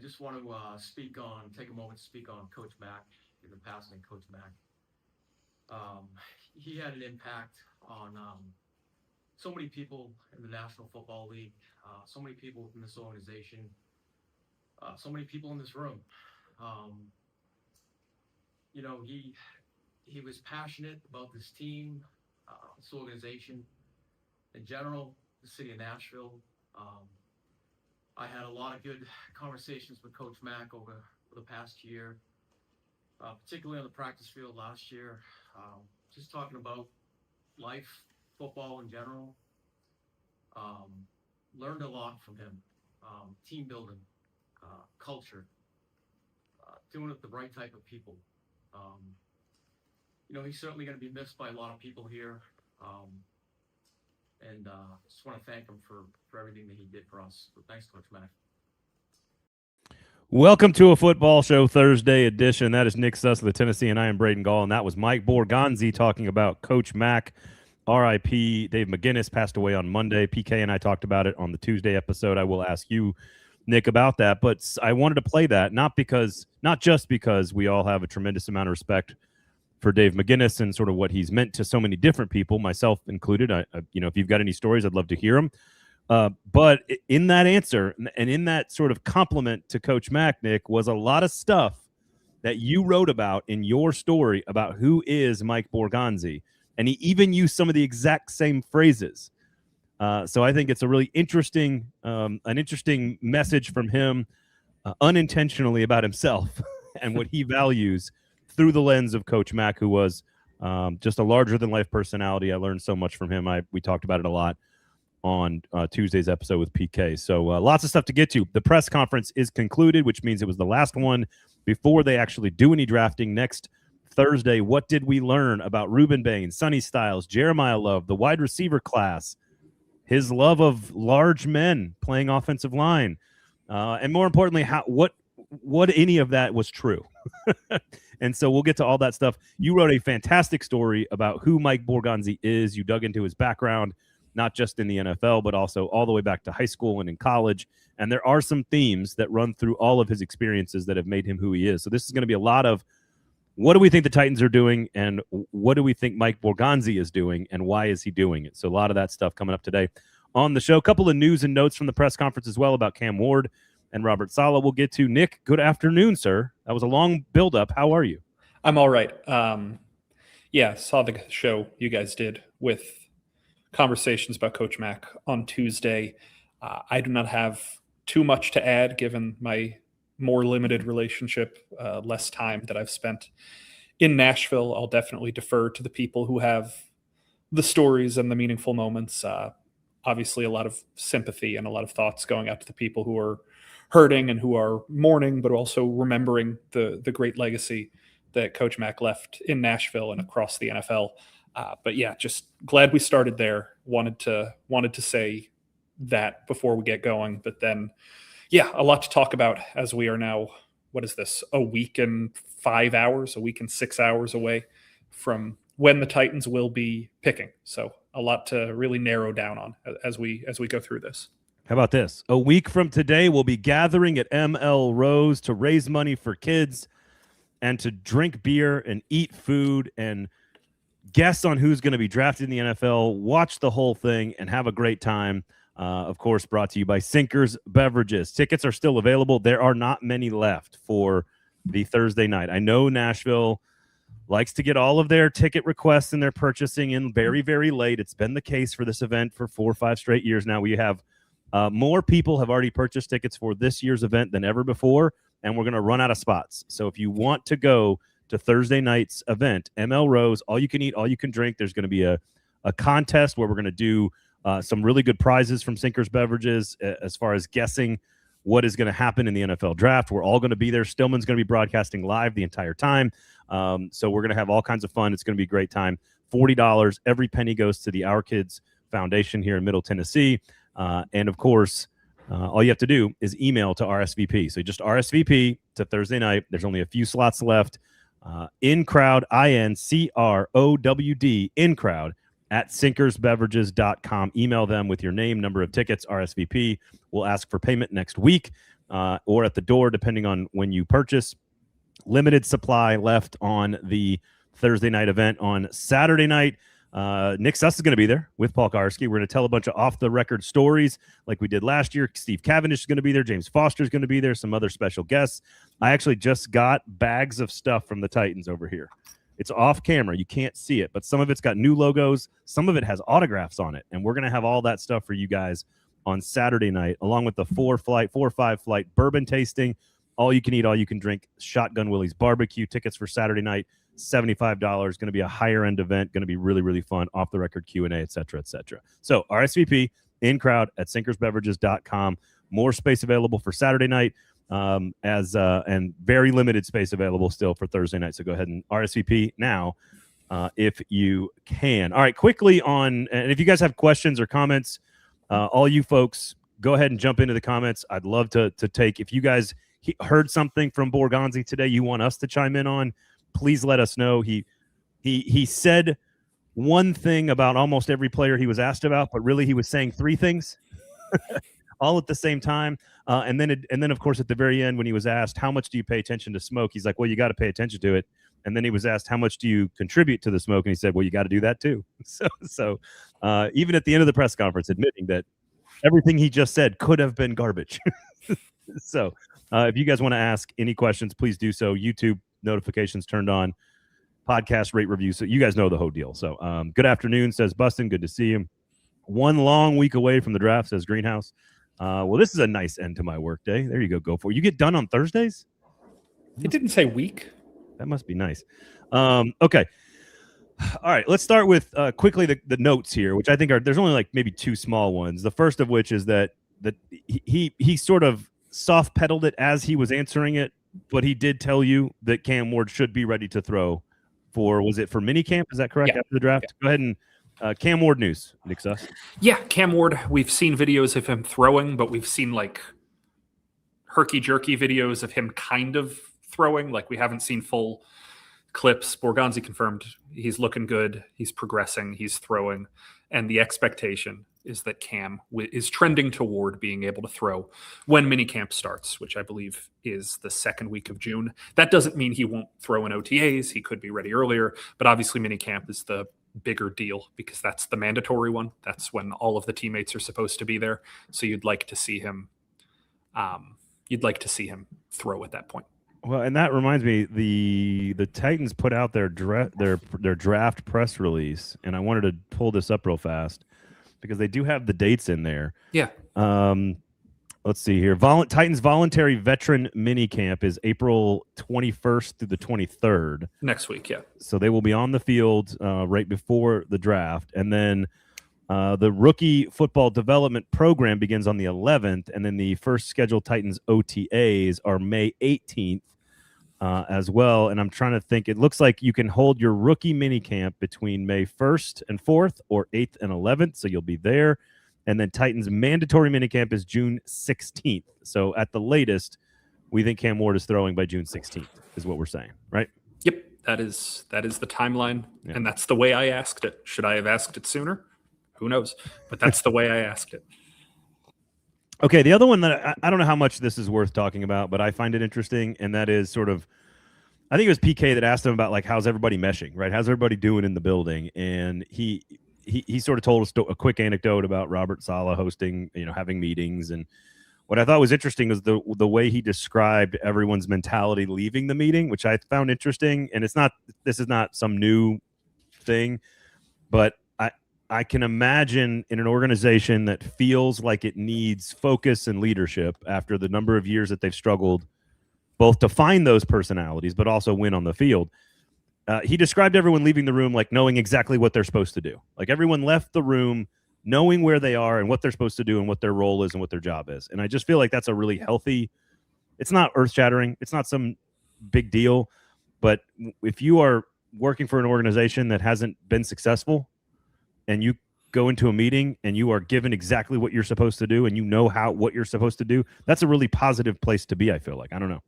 just want to take a moment to speak on Coach Mack, the passing of Coach Mack. He had an impact on so many people in the National Football League, so many people in this organization, so many people in this room. He was passionate about this team, this organization in general, the city of Nashville. I had a lot of good conversations with Coach Mack over the past year, particularly on the practice field last year, just talking about life, football in general. Learned a lot from him, team building, culture, doing it with the right type of people. He's certainly going to be missed by a lot of people here. And just want to thank him for everything that he did for us. So thanks, Coach Mack. Welcome to a Football Show Thursday edition. That is Nick Suss of the Tennessean and Braden Gall, and that was Mike Borgonzi talking about Coach Mack. R.I.P. Dave McGinnis passed away on Monday. PK and I talked about it on the Tuesday episode. I will ask you, Nick, about that, but I wanted to play that not just because we all have a tremendous amount of respect for Dave McGinnis and sort of what he's meant to so many different people, myself included. If you've got any stories, I'd love to hear them. But in that answer and in that sort of compliment to Coach Mack, Nick, was a lot of stuff that you wrote about in your story about who is Mike Borgonzi. And he even used some of the exact same phrases. So I think it's a really interesting message from him unintentionally about himself and what he values through the lens of Coach Mack, who was just a larger-than-life personality. I learned so much from him. We talked about it a lot on Tuesday's episode with PK. So lots of stuff to get to. The press conference is concluded, which means it was the last one before they actually do any drafting next Thursday. What did we learn about Rueben Bain, Sonny Styles, Jeremiyah Love, the wide receiver class, his love of large men playing offensive line, and more importantly, what any of that was true. And so we'll get to all that stuff. You wrote a fantastic story about who Mike Borgonzi is. You dug into his background, not just in the NFL, but also all the way back to high school and in college. And there are some themes that run through all of his experiences that have made him who he is. So this is going to be a lot of what do we think the Titans are doing and what do we think Mike Borgonzi is doing and why is he doing it? So a lot of that stuff coming up today on the show. A couple of news and notes from the press conference as well about Cam Ward and Robert Saleh we'll get to. Nick, good afternoon, sir. That was a long build-up. How are you? I'm all right. Saw the show you guys did with conversations about Coach Mack on Tuesday. I do not have too much to add given my more limited relationship, less time that I've spent in Nashville. I'll definitely defer to the people who have the stories and the meaningful moments. Obviously, a lot of sympathy and a lot of thoughts going out to the people who are hurting and who are mourning, but also remembering the great legacy that Coach Mack left in Nashville and across the NFL. Just glad we started there. Wanted to say that before we get going. But then, a lot to talk about as we are now, what is this, a week and 5 hours, a week and 6 hours away from when the Titans will be picking. So a lot to really narrow down on as we go through this. How about this? A week from today, we'll be gathering at ML Rose to raise money for kids and to drink beer and eat food and guess on who's going to be drafted in the NFL, watch the whole thing, and have a great time. Of course, brought to you by Sinkers Beverages. Tickets are still available. There are not many left for the Thursday night. I know Nashville likes to get all of their ticket requests and their purchasing in very, very late. It's been the case for this event for 4 or 5 straight years now. We have more people have already purchased tickets for this year's event than ever before, and we're going to run out of spots. So if you want to go to Thursday night's event, ML Rose, all you can eat, all you can drink, there's going to be a contest where we're going to do some really good prizes from Sinkers Beverages as far as guessing what is going to happen in the NFL draft. We're all going to be there. Stillman's going to be broadcasting live the entire time. So we're going to have all kinds of fun. It's going to be a great time. $40. Every penny goes to the Our Kids Foundation here in Middle Tennessee. And, of course, all you have to do is email to RSVP. So just RSVP to Thursday night. There's only a few slots left. InCrowd, INCROWD, InCrowd, at sinkersbeverages.com. Email them with your name, number of tickets, RSVP. We'll ask for payment next week. or at the door, depending on when you purchase. Limited supply left on the Thursday night event. On Saturday night, Nick Suss is going to be there with Paul Karski. We're going to tell a bunch of off-the-record stories like we did last year. Steve Cavendish is going to be there. James Foster is going to be there. Some other special guests. I actually just got bags of stuff from the Titans over here. It's off camera. You can't see it, but some of it's got new logos. Some of it has autographs on it, and we're going to have all that stuff for you guys on Saturday night, along with the 4 or 5 flight bourbon tasting. All you can eat, all you can drink, Shotgun Willie's barbecue. Tickets for Saturday night, $75. Going to be a higher end event. Going to be really, really fun. Off the record Q&A, et cetera, et cetera. So RSVP in crowd at sinkersbeverages.com. More space available for Saturday night, and very limited space available still for Thursday night. So go ahead and RSVP now if you can. All right, quickly on, and if you guys have questions or comments, all you folks, go ahead and jump into the comments. I'd love to take, if you guys heard something from Borgonzi today you want us to chime in on, please let us know. He said one thing about almost every player he was asked about, but really he was saying 3 things all at the same time. And then of course at the very end when he was asked how much do you pay attention to smoke, he's like, well, you got to pay attention to it. And then he was asked how much do you contribute to the smoke, and he said, well, you got to do that too. So even at the end of the press conference, admitting that everything he just said could have been garbage. So if you guys want to ask any questions, please do so. YouTube notifications turned on, podcast rate reviews. So you guys know the whole deal. So good afternoon, says Bustin. Good to see you. One long week away from the draft, says Greenhouse. Well, this is a nice end to my work day. There you go. Go for it. You get done on Thursdays? It didn't say week. That must be nice. Okay. All right. Let's start with quickly the notes here, which I think there's only like maybe 2 small ones. The first of which is that he sort of soft pedaled it as he was answering it, but he did tell you that Cam Ward should be ready to throw for minicamp? Is that correct? Yeah. After the draft? Yeah. Go ahead and Cam Ward news, Nick Suss. Yeah, Cam Ward. We've seen videos of him throwing, but we've seen like herky-jerky videos of him kind of throwing. Like we haven't seen full clips. Borgonzi confirmed he's looking good. He's progressing. He's throwing. And the expectation is that Cam is trending toward being able to throw when minicamp starts, which I believe is the 2nd week of June. That doesn't mean he won't throw in OTAs. He could be ready earlier, but obviously minicamp is the bigger deal because that's the mandatory one. That's when all of the teammates are supposed to be there. So you'd like to see him throw at that point. Well, and that reminds me, the Titans put out their draft press release, and I wanted to pull this up real fast because they do have the dates in there. Yeah. Let's see here. Titans voluntary veteran mini camp is April 21st through the 23rd. Next week, yeah. So they will be on the field right before the draft, and then the rookie football development program begins on the 11th, and then the first scheduled Titans OTAs are May 18th as well. And I'm trying to think. It looks like you can hold your rookie mini camp between May 1st and 4th or 8th and 11th, so you'll be there. And then Titans mandatory minicamp is June 16th. So at the latest, we think Cam Ward is throwing by June 16th, is what we're saying, right? Yep, that is the timeline, yeah. And that's the way I asked it. Should I have asked it sooner? Who knows? But that's the way I asked it. Okay, the other one that I don't know how much this is worth talking about, but I find it interesting, and that is sort of, I think it was PK that asked him about like how's everybody meshing, right? How's everybody doing in the building? And he sort of told us a quick anecdote about Robert Saleh hosting, having meetings. And what I thought was interesting was the way he described everyone's mentality leaving the meeting, which I found interesting. And this is not some new thing, but I can imagine in an organization that feels like it needs focus and leadership after the number of years that they've struggled both to find those personalities, but also win on the field. He described everyone leaving the room like knowing exactly what they're supposed to do. Like everyone left the room knowing where they are and what they're supposed to do and what their role is and what their job is. And I just feel like that's a really healthy, it's not earth-shattering. It's not some big deal. But if you are working for an organization that hasn't been successful and you go into a meeting and you are given exactly what you're supposed to do and you know what you're supposed to do, that's a really positive place to be, I feel like. I don't know.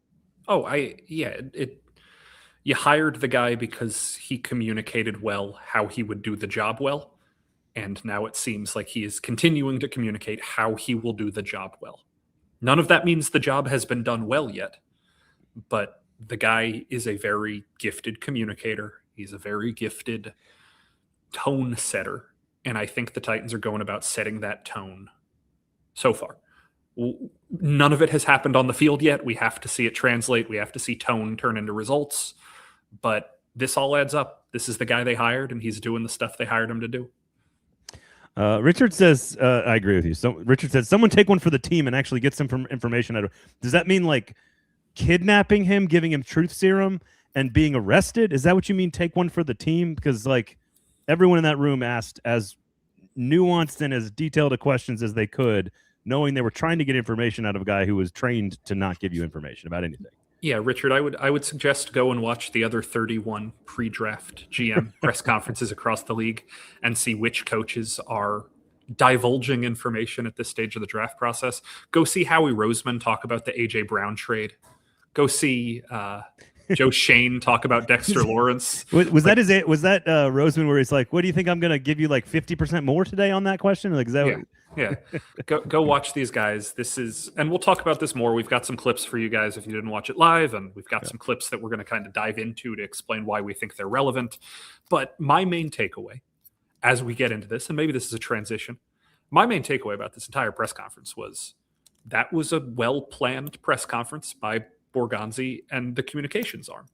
You hired the guy because he communicated well how he would do the job well. And now it seems like he is continuing to communicate how he will do the job well. None of that means the job has been done well yet, but the guy is a very gifted communicator. He's a very gifted tone setter, and I think the Titans are going about setting that tone so far. None of it has happened on the field yet. We have to see it translate. We have to see tone turn into results, but this all adds up. This is the guy they hired, and he's doing the stuff they hired him to do. Richard says, I agree with you. So Richard says, someone take one for the team and actually get some information out of. Does that mean like kidnapping him, giving him truth serum, and being arrested? Is that what you mean? Take one for the team? Because like everyone in that room asked as nuanced and as detailed a questions as they could, knowing they were trying to get information out of a guy who was trained to not give you information about anything. Yeah, Richard, I would suggest go and watch the other 31 pre-draft GM press conferences across the league and see which coaches are divulging information at this stage of the draft process. Go see Howie Roseman talk about the A.J. Brown trade. Go see Joe Shane talk about Dexter Lawrence. Was that Roseman where he's like, what do you think I'm going to give you like 50% more today on that question? Like, is that Yeah. Go watch these guys. This is, and we'll talk about this more. We've got some clips for you guys if you didn't watch it live, and we've got some clips that we're going to kind of dive into to explain why we think they're relevant. But my main takeaway as we get into this, and maybe this is a transition, my main takeaway about this entire press conference was that was a well-planned press conference by Borgonzi and the communications arm.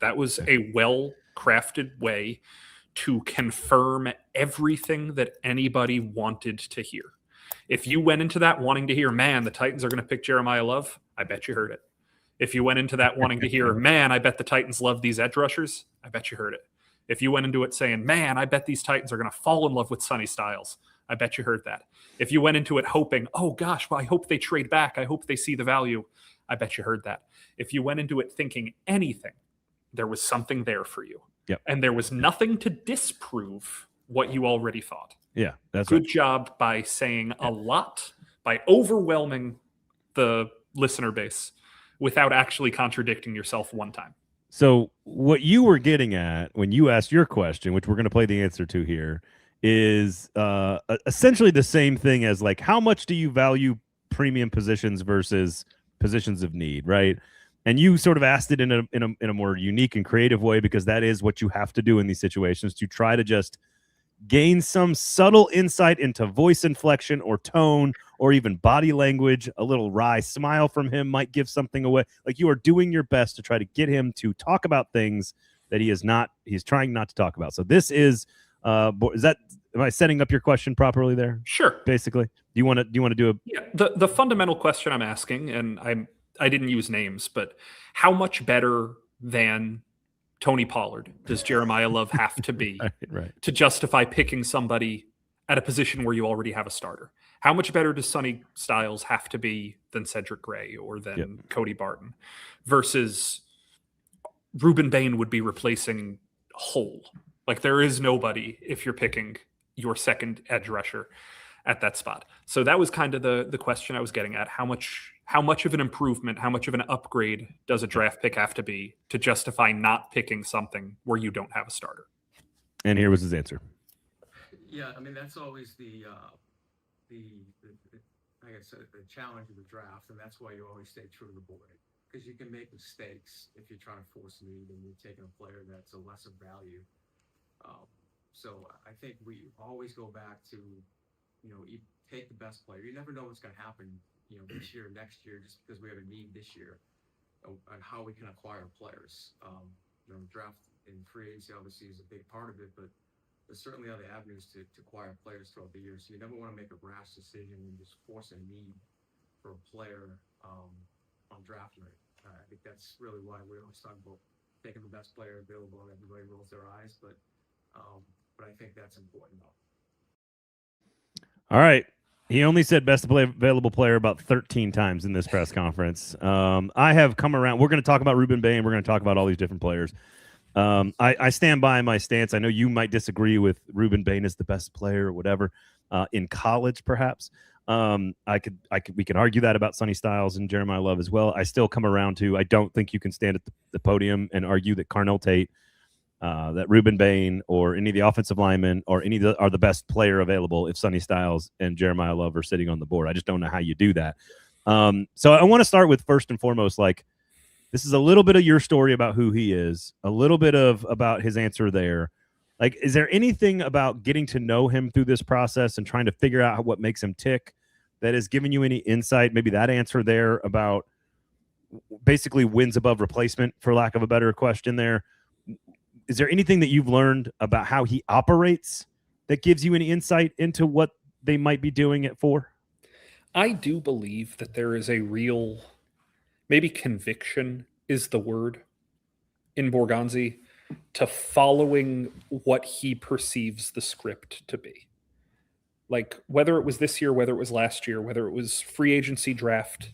That was a well-crafted way to confirm everything that anybody wanted to hear. If you went into that wanting to hear, man, the Titans are going to pick Jeremiyah Love, I bet you heard it. If you went into that wanting to hear, man, I bet the Titans love these edge rushers, I bet you heard it. If you went into it saying, man, I bet these Titans are going to fall in love with Sonny Styles, I bet you heard that. If you went into it hoping, oh gosh, well, I hope they trade back, I hope they see the value, I bet you heard that. If you went into it thinking anything, there was something there for you. Yep. And there was nothing to disprove what you already thought. Yeah, that's good job by saying a lot, by overwhelming the listener base without actually contradicting yourself one time. So what you were getting at when you asked your question, which we're going to play the answer to here, is essentially the same thing as like, how much do you value premium positions versus positions of need, right? And you sort of asked it in a more unique and creative way, because that is what you have to do in these situations, to try to just gain some subtle insight into voice inflection or tone or even body language. A little wry smile from him might give something away. Like, you are doing your best to try to get him to talk about things that he's trying not to talk about. So this is am I setting up your question properly there? Sure. Basically, do you want to do a the fundamental question I'm asking, and I didn't use names, but how much better than Tony Pollard does Jeremiyah Love have to be right. to justify picking somebody at a position where you already have a starter? How much better does Sonny Styles have to be than Cedric Gray or than Cody Barton? Versus Ruben Bane would be replacing Hull. Like, there is nobody if you're picking your second edge rusher at that spot. So that was kind of the question I was getting at. How much of an improvement, how much of an upgrade does a draft pick have to be to justify not picking something where you don't have a starter? And here was his answer. Yeah, I mean, that's always the like I said, the challenge of the draft, and that's why you always stay true to the board, because you can make mistakes if you're trying to force need and you're taking a player that's a lesser value. So I think we always go back to, you take the best player. You never know what's going to happen, this year, next year, just because we have a need this year, and how we can acquire players. Draft and free agency obviously is a big part of it, but there's certainly other avenues to acquire players throughout the year. So you never want to make a rash decision and just force a need for a player on draft night. I think that's really why we always talk about taking the best player available, and everybody rolls their eyes, but I think that's important though. All right. He only said best available player about 13 times in this press conference. I have come around. We're going to talk about Ruben Bane. We're going to talk about all these different players. I stand by my stance. I know you might disagree with Ruben Bane as the best player or whatever in college, perhaps. We can argue that about Sonny Styles and Jeremiyah Love as well. I still come around to, I don't think you can stand at the podium and argue that Carnell Tate, that Ruben Bane or any of the offensive linemen or are the best player available if Sonny Styles and Jeremiyah Love are sitting on the board. I just don't know how you do that. So I want to start with, first and foremost, like, this is a little bit of your story about who he is, a little bit about his answer there. Like, is there anything about getting to know him through this process and trying to figure out what makes him tick that has given you any insight? Maybe that answer there about basically wins above replacement, for lack of a better question there. Is there anything that you've learned about how he operates that gives you any insight into what they might be doing it for? I do believe that there is a real, maybe conviction is the word, in Borgonzi, to following what he perceives the script to be. Like, whether it was this year, whether it was last year, whether it was free agency draft,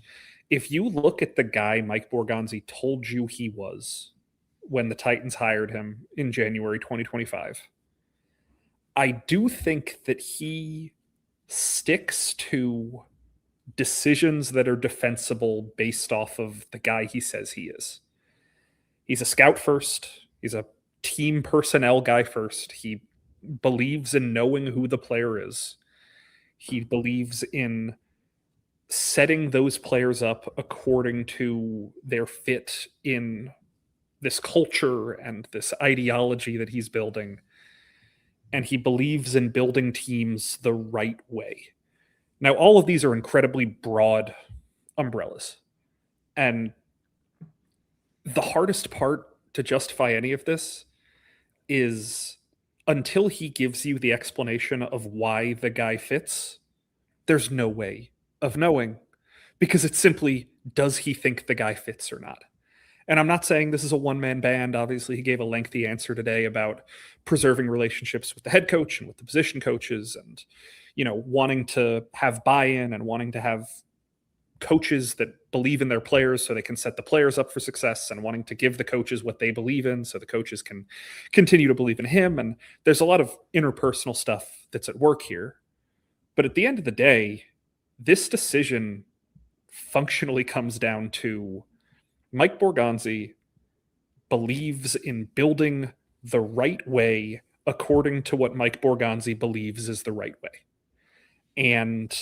if you look at the guy Mike Borgonzi told you he was when the Titans hired him in January 2025, I do think that he sticks to decisions that are defensible based off of the guy he says he is. He's a scout first. He's a team personnel guy first. He believes in knowing who the player is. He believes in setting those players up according to their fit in this culture and this ideology that he's building. And he believes in building teams the right way. Now, all of these are incredibly broad umbrellas. And the hardest part to justify any of this is until he gives you the explanation of why the guy fits, there's no way of knowing, because it's simply, does he think the guy fits or not? And I'm not saying this is a one-man band. Obviously, he gave a lengthy answer today about preserving relationships with the head coach and with the position coaches, and, you know, wanting to have buy-in and wanting to have coaches that believe in their players so they can set the players up for success, and wanting to give the coaches what they believe in so the coaches can continue to believe in him. And there's a lot of interpersonal stuff that's at work here. But at the end of the day, this decision functionally comes down to Mike Borgonzi believes in building the right way according to what Mike Borgonzi believes is the right way. And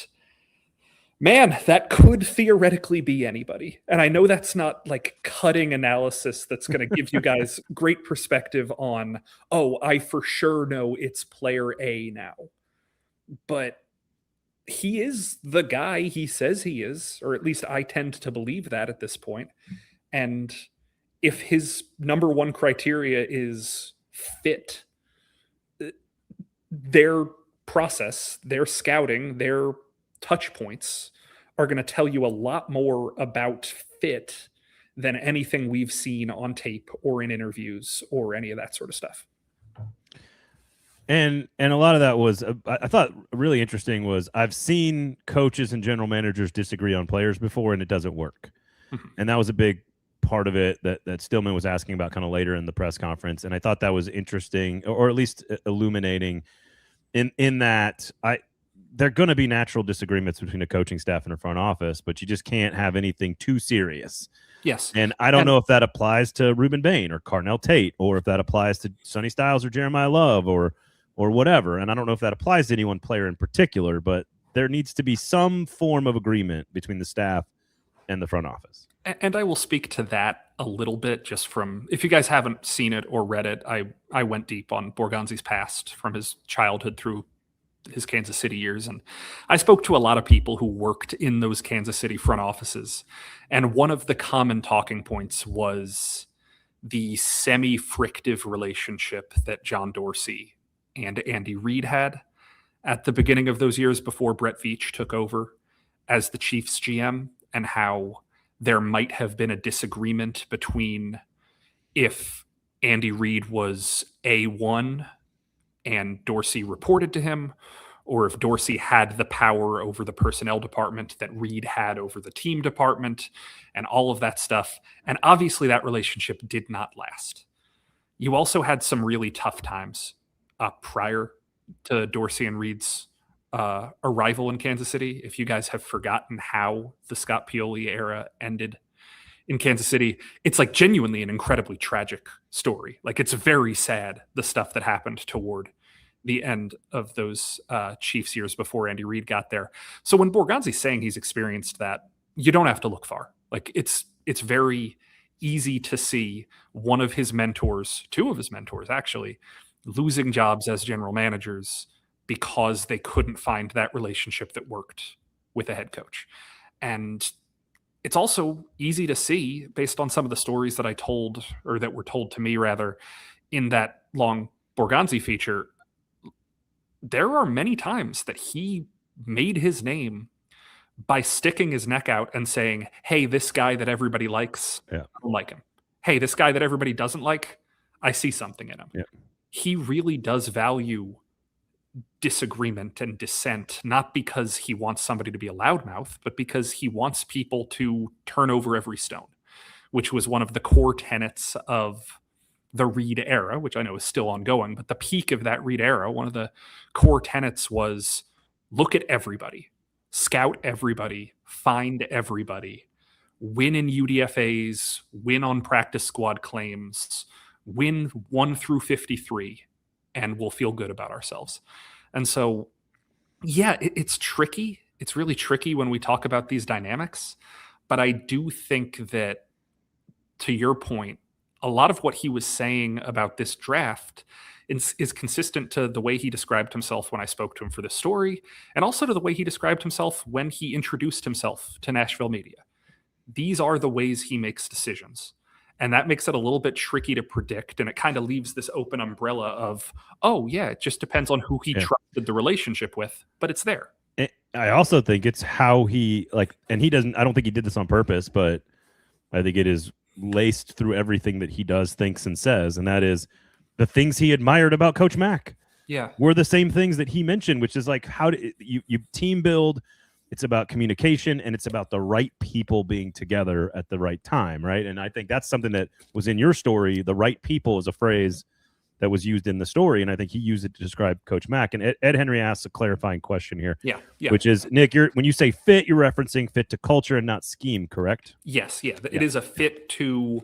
man, that could theoretically be anybody. And I know that's not like cutting analysis that's going to give you guys great perspective on, oh, I for sure know it's player A now. But he is the guy he says he is, or at least I tend to believe that at this point. And if his number one criteria is fit, their process, their scouting, their touch points are going to tell you a lot more about fit than anything we've seen on tape or in interviews or any of that sort of stuff. And a lot of that was, I thought really interesting was, I've seen coaches and general managers disagree on players before, and it doesn't work. Mm-hmm. And that was a big part of it that Stillman was asking about kind of later in the press conference. And I thought that was interesting, or at least illuminating in that there are going to be natural disagreements between a coaching staff and a front office, but you just can't have anything too serious. Yes. And I don't know if that applies to Rueben Bain or Carnell Tate, or if that applies to Sonny Styles or Jeremiyah Love or whatever. And I don't know if that applies to any one player in particular, but there needs to be some form of agreement between the staff and the front office. And I will speak to that a little bit, just from, if you guys haven't seen it or read it, I went deep on Borgonzi's past from his childhood through his Kansas City years. And I spoke to a lot of people who worked in those Kansas City front offices. And one of the common talking points was the semi-frictive relationship that John Dorsey and Andy Reid had at the beginning of those years before Brett Veach took over as the Chiefs GM, and how there might have been a disagreement between if Andy Reid was A1 and Dorsey reported to him, or if Dorsey had the power over the personnel department that Reid had over the team department, and all of that stuff. And obviously that relationship did not last. You also had some really tough times prior to Dorsey and Reid's arrival in Kansas City. If you guys have forgotten how the Scott Pioli era ended in Kansas City, it's like genuinely an incredibly tragic story. Like, it's very sad, the stuff that happened toward the end of those Chiefs years before Andy Reid got there. So when Borgonzi's saying he's experienced that, you don't have to look far. Like it's very easy to see one of his mentors, two of his mentors actually, losing jobs as general managers because they couldn't find that relationship that worked with a head coach. And it's also easy to see based on some of the stories that I told, or that were told to me rather, in that long Borgonzi feature. There are many times that he made his name by sticking his neck out and saying, hey, this guy that everybody likes, I don't like him. Hey, this guy that everybody doesn't like, I see something in him. Yeah. He really does value disagreement and dissent, not because he wants somebody to be a loudmouth, but because he wants people to turn over every stone, which was one of the core tenets of the Reed era, which I know is still ongoing, but the peak of that Reed era, one of the core tenets was look at everybody, scout everybody, find everybody, win in UDFAs, win on practice squad claims, win 1 through 53, and we'll feel good about ourselves. And so, yeah, it's tricky. It's really tricky when we talk about these dynamics. But I do think that, to your point, a lot of what he was saying about this draft is consistent to the way he described himself when I spoke to him for this story, and also to the way he described himself when he introduced himself to Nashville media. These are the ways he makes decisions. And that makes it a little bit tricky to predict. And it kind of leaves this open umbrella of, oh, yeah, it just depends on who he trusted the relationship with, but it's there. I also think it's how he, and he doesn't, I don't think he did this on purpose, but I think it is laced through everything that he does, thinks, and says. And that is the things he admired about Coach Mack. Yeah. Were the same things that he mentioned, which is like, how do you team build? It's about communication, and it's about the right people being together at the right time, right? And I think that's something that was in your story. The right people is a phrase that was used in the story, and I think he used it to describe Coach Mack. And Ed Henry asks a clarifying question here, which is, Nick, when you say fit, you're referencing fit to culture and not scheme, correct? Yes, It is a fit to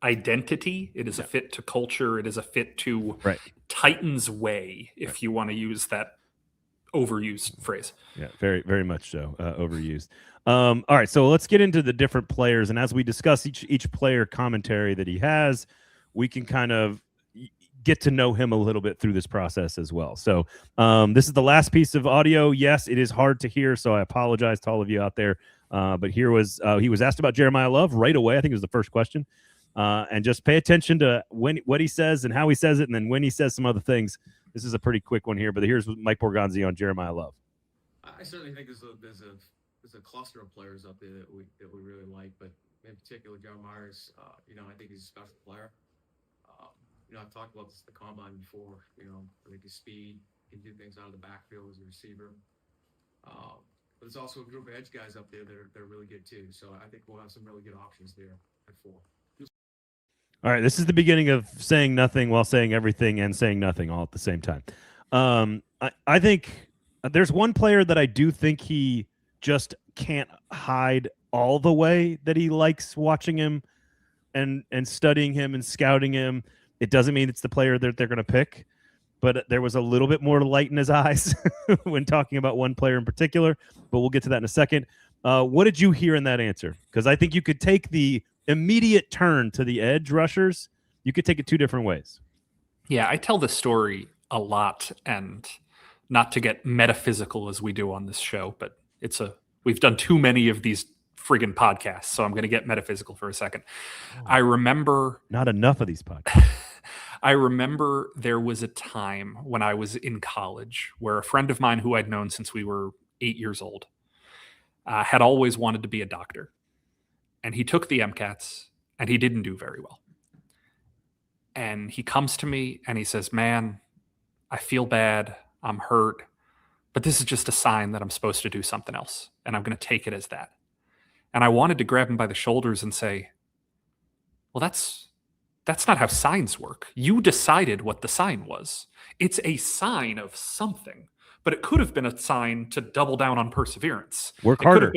identity. It is a fit to culture. It is a fit to Titans way, if you want to use that overused phrase. Yeah, very, very much so. Overused. All right, so let's get into the different players, and as we discuss each player commentary that he has, we can kind of get to know him a little bit through this process as well. So this is the last piece of audio. Yes, it is hard to hear, so I apologize to all of you out there. But here was he was asked about Jeremiyah Love right away. I think it was the first question. And just pay attention to what he says and how he says it, and then when he says some other things. This is a pretty quick one here, but here's Mike Borgonzi on Jeremiyah Love. I certainly think there's a cluster of players up there that we really like, but in particular, Jeremiyah is, I think he's a special player. I've talked about this at the combine before. I think his speed, he can do things out of the backfield as a receiver. But there's also a group of edge guys up there that are really good too. So I think we'll have some really good options there at 4. All right, this is the beginning of saying nothing while saying everything and saying nothing all at the same time. I think there's one player that I do think he just can't hide all the way that he likes watching him and studying him and scouting him. It doesn't mean it's the player that they're going to pick, but there was a little bit more light in his eyes when talking about one player in particular, but we'll get to that in a second. What did you hear in that answer? Because I think you could take the immediate turn to the edge rushers. You could take it 2 different ways. Yeah, I tell this story a lot, and not to get metaphysical as we do on this show, but we've done too many of these friggin' podcasts, so I'm going to get metaphysical for a second. I remember... Not enough of these podcasts. I remember there was a time when I was in college where a friend of mine who I'd known since we were 8 years old had always wanted to be a doctor. And he took the MCATs, and he didn't do very well. And he comes to me, and he says, man, I feel bad. I'm hurt. But this is just a sign that I'm supposed to do something else, and I'm going to take it as that. And I wanted to grab him by the shoulders and say, well, that's not how signs work. You decided what the sign was. It's a sign of something. But it could have been a sign to double down on perseverance. Work harder.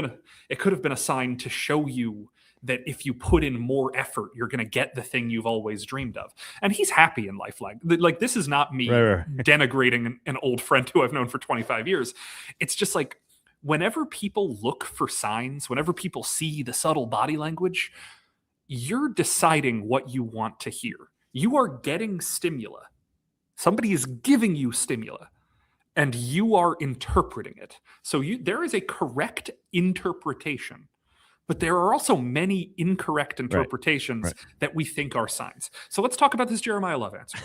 It could have been a sign to show you that if you put in more effort, you're going to get the thing you've always dreamed of. And he's happy in life. Like this is not me denigrating an old friend who I've known for 25 years. It's just like whenever people look for signs, whenever people see the subtle body language, you're deciding what you want to hear. You are getting stimuli. Somebody is giving you stimuli, and you are interpreting it. So there is a correct interpretation, but there are also many incorrect interpretations that we think are signs. So let's talk about this Jeremiyah Love answer.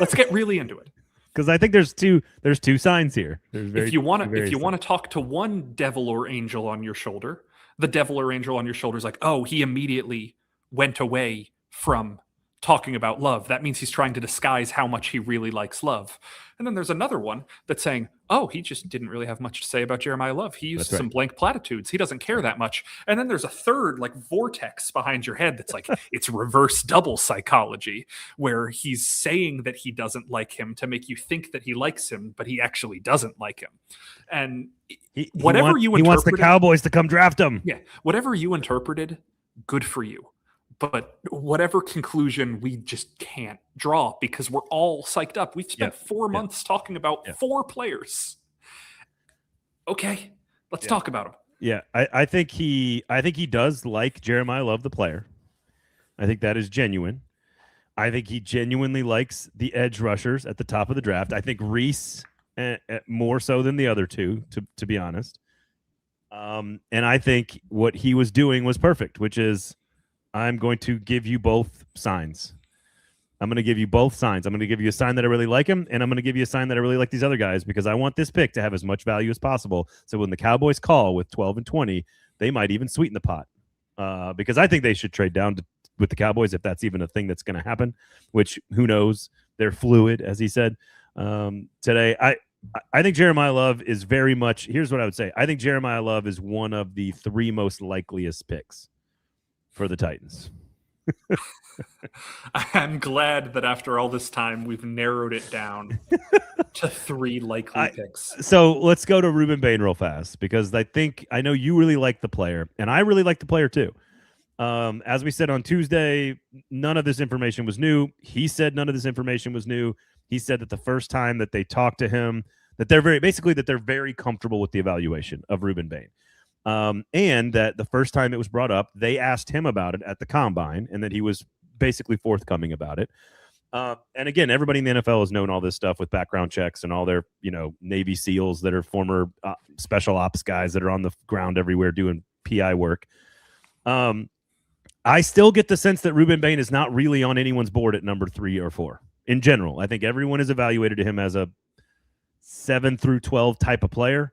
Let's get really into it. Because I think there's two signs here. If you want to talk to one devil or angel on your shoulder, the devil or angel on your shoulder is like, oh, he immediately went away from talking about Love. That means he's trying to disguise how much he really likes Love. And then there's another one that's saying, oh, he just didn't really have much to say about Jeremiyah Love. He used some blank platitudes. He doesn't care that much. And then there's a third like vortex behind your head that's like, it's reverse double psychology, where he's saying that he doesn't like him to make you think that he likes him, but he actually doesn't like him. And he wants the Cowboys to come draft him. Yeah. Whatever you interpreted, good for you. But whatever conclusion we just can't draw because we're all psyched up. We've spent 4 months talking about 4 players. Okay, let's talk about him. Yeah, I think he does like Jeremiyah Love, the player. I think that is genuine. I think he genuinely likes the edge rushers at the top of the draft. I think Reese more so than the other two, to be honest. And I think what he was doing was perfect, which is, I'm going to give you both signs. I'm going to give you both signs. I'm going to give you a sign that I really like him, and I'm going to give you a sign that I really like these other guys because I want this pick to have as much value as possible. So when the Cowboys call with 12 and 20, they might even sweeten the pot because I think they should trade down with the Cowboys if that's even a thing that's going to happen, which who knows? They're fluid, as he said today. I think Jeremiyah Love is very much – here's what I would say. I think Jeremiyah Love is one of the 3 most likeliest picks for the Titans. I'm glad that after all this time, we've narrowed it down to 3 likely picks. So let's go to Ruben Bane real fast because I know you really like the player, and I really like the player too. As we said on Tuesday, none of this information was new. He said none of this information was new. He said that the first time that they talked to him, that they're very comfortable with the evaluation of Rueben Bain. And that the first time it was brought up, they asked him about it at the combine and that he was basically forthcoming about it. And again, everybody in the NFL has known all this stuff with background checks and all their, Navy SEALs that are former special ops guys that are on the ground everywhere doing PI work. I still get the sense that Ruben Bane is not really on anyone's board at number 3 or 4 in general. I think everyone has evaluated him as a 7 through 12 type of player.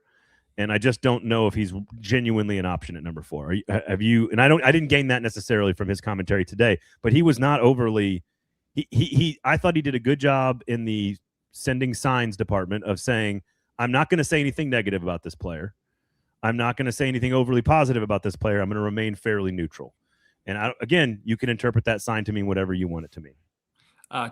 And I just don't know if he's genuinely an option at number 4. Have you? And I didn't gain that necessarily from his commentary today, but he was not overly. I thought he did a good job in the sending signs department of saying, I'm not going to say anything negative about this player. I'm not going to say anything overly positive about this player. I'm going to remain fairly neutral. And again, you can interpret that sign to mean whatever you want it to mean.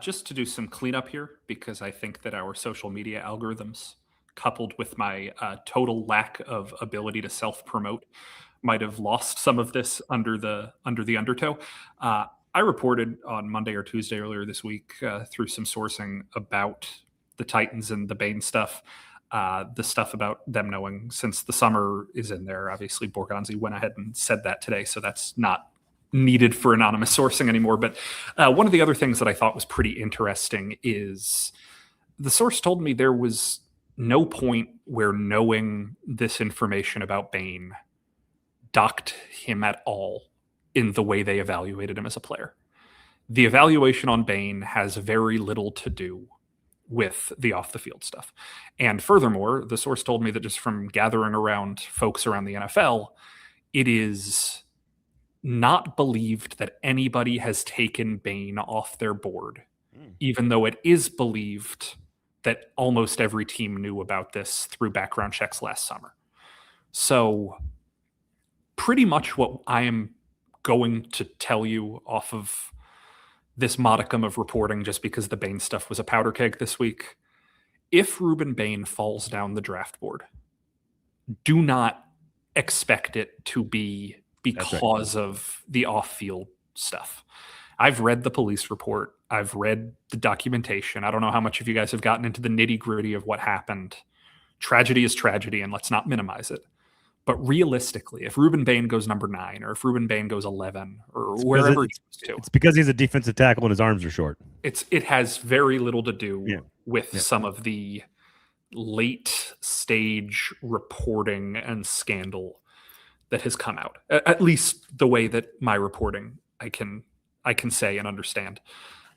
Just to do some cleanup here, because I think that our social media algorithms, coupled with my total lack of ability to self-promote, might have lost some of this under the undertow. I reported on Monday or Tuesday earlier this week through some sourcing about the Titans and the Bane stuff, the stuff about them knowing since the summer is in there. Obviously, Borgonzi went ahead and said that today, so that's not needed for anonymous sourcing anymore. But one of the other things that I thought was pretty interesting is the source told me there was no point where knowing this information about Bane docked him at all in the way they evaluated him as a player. The evaluation on Bane has very little to do with the off-the-field stuff. And furthermore, the source told me that just from gathering around folks around the NFL, it is not believed that anybody has taken Bane off their board, even though it is believed that almost every team knew about this through background checks last summer. So pretty much what I am going to tell you off of this modicum of reporting, just because the Bane stuff was a powder keg this week, if Ruben Bane falls down the draft board, do not expect it to be because of the off-field stuff. I've read the police report. I've read the documentation. I don't know how much of you guys have gotten into the nitty-gritty of what happened. Tragedy is tragedy, and let's not minimize it. But realistically, if Ruben Bane goes number 9, or if Ruben Bane goes 11, or wherever he goes to, it's because he's a defensive tackle and his arms are short. It has very little to do with Yeah. some of the late stage reporting and scandal that has come out. At least the way that my reporting, I can say and understand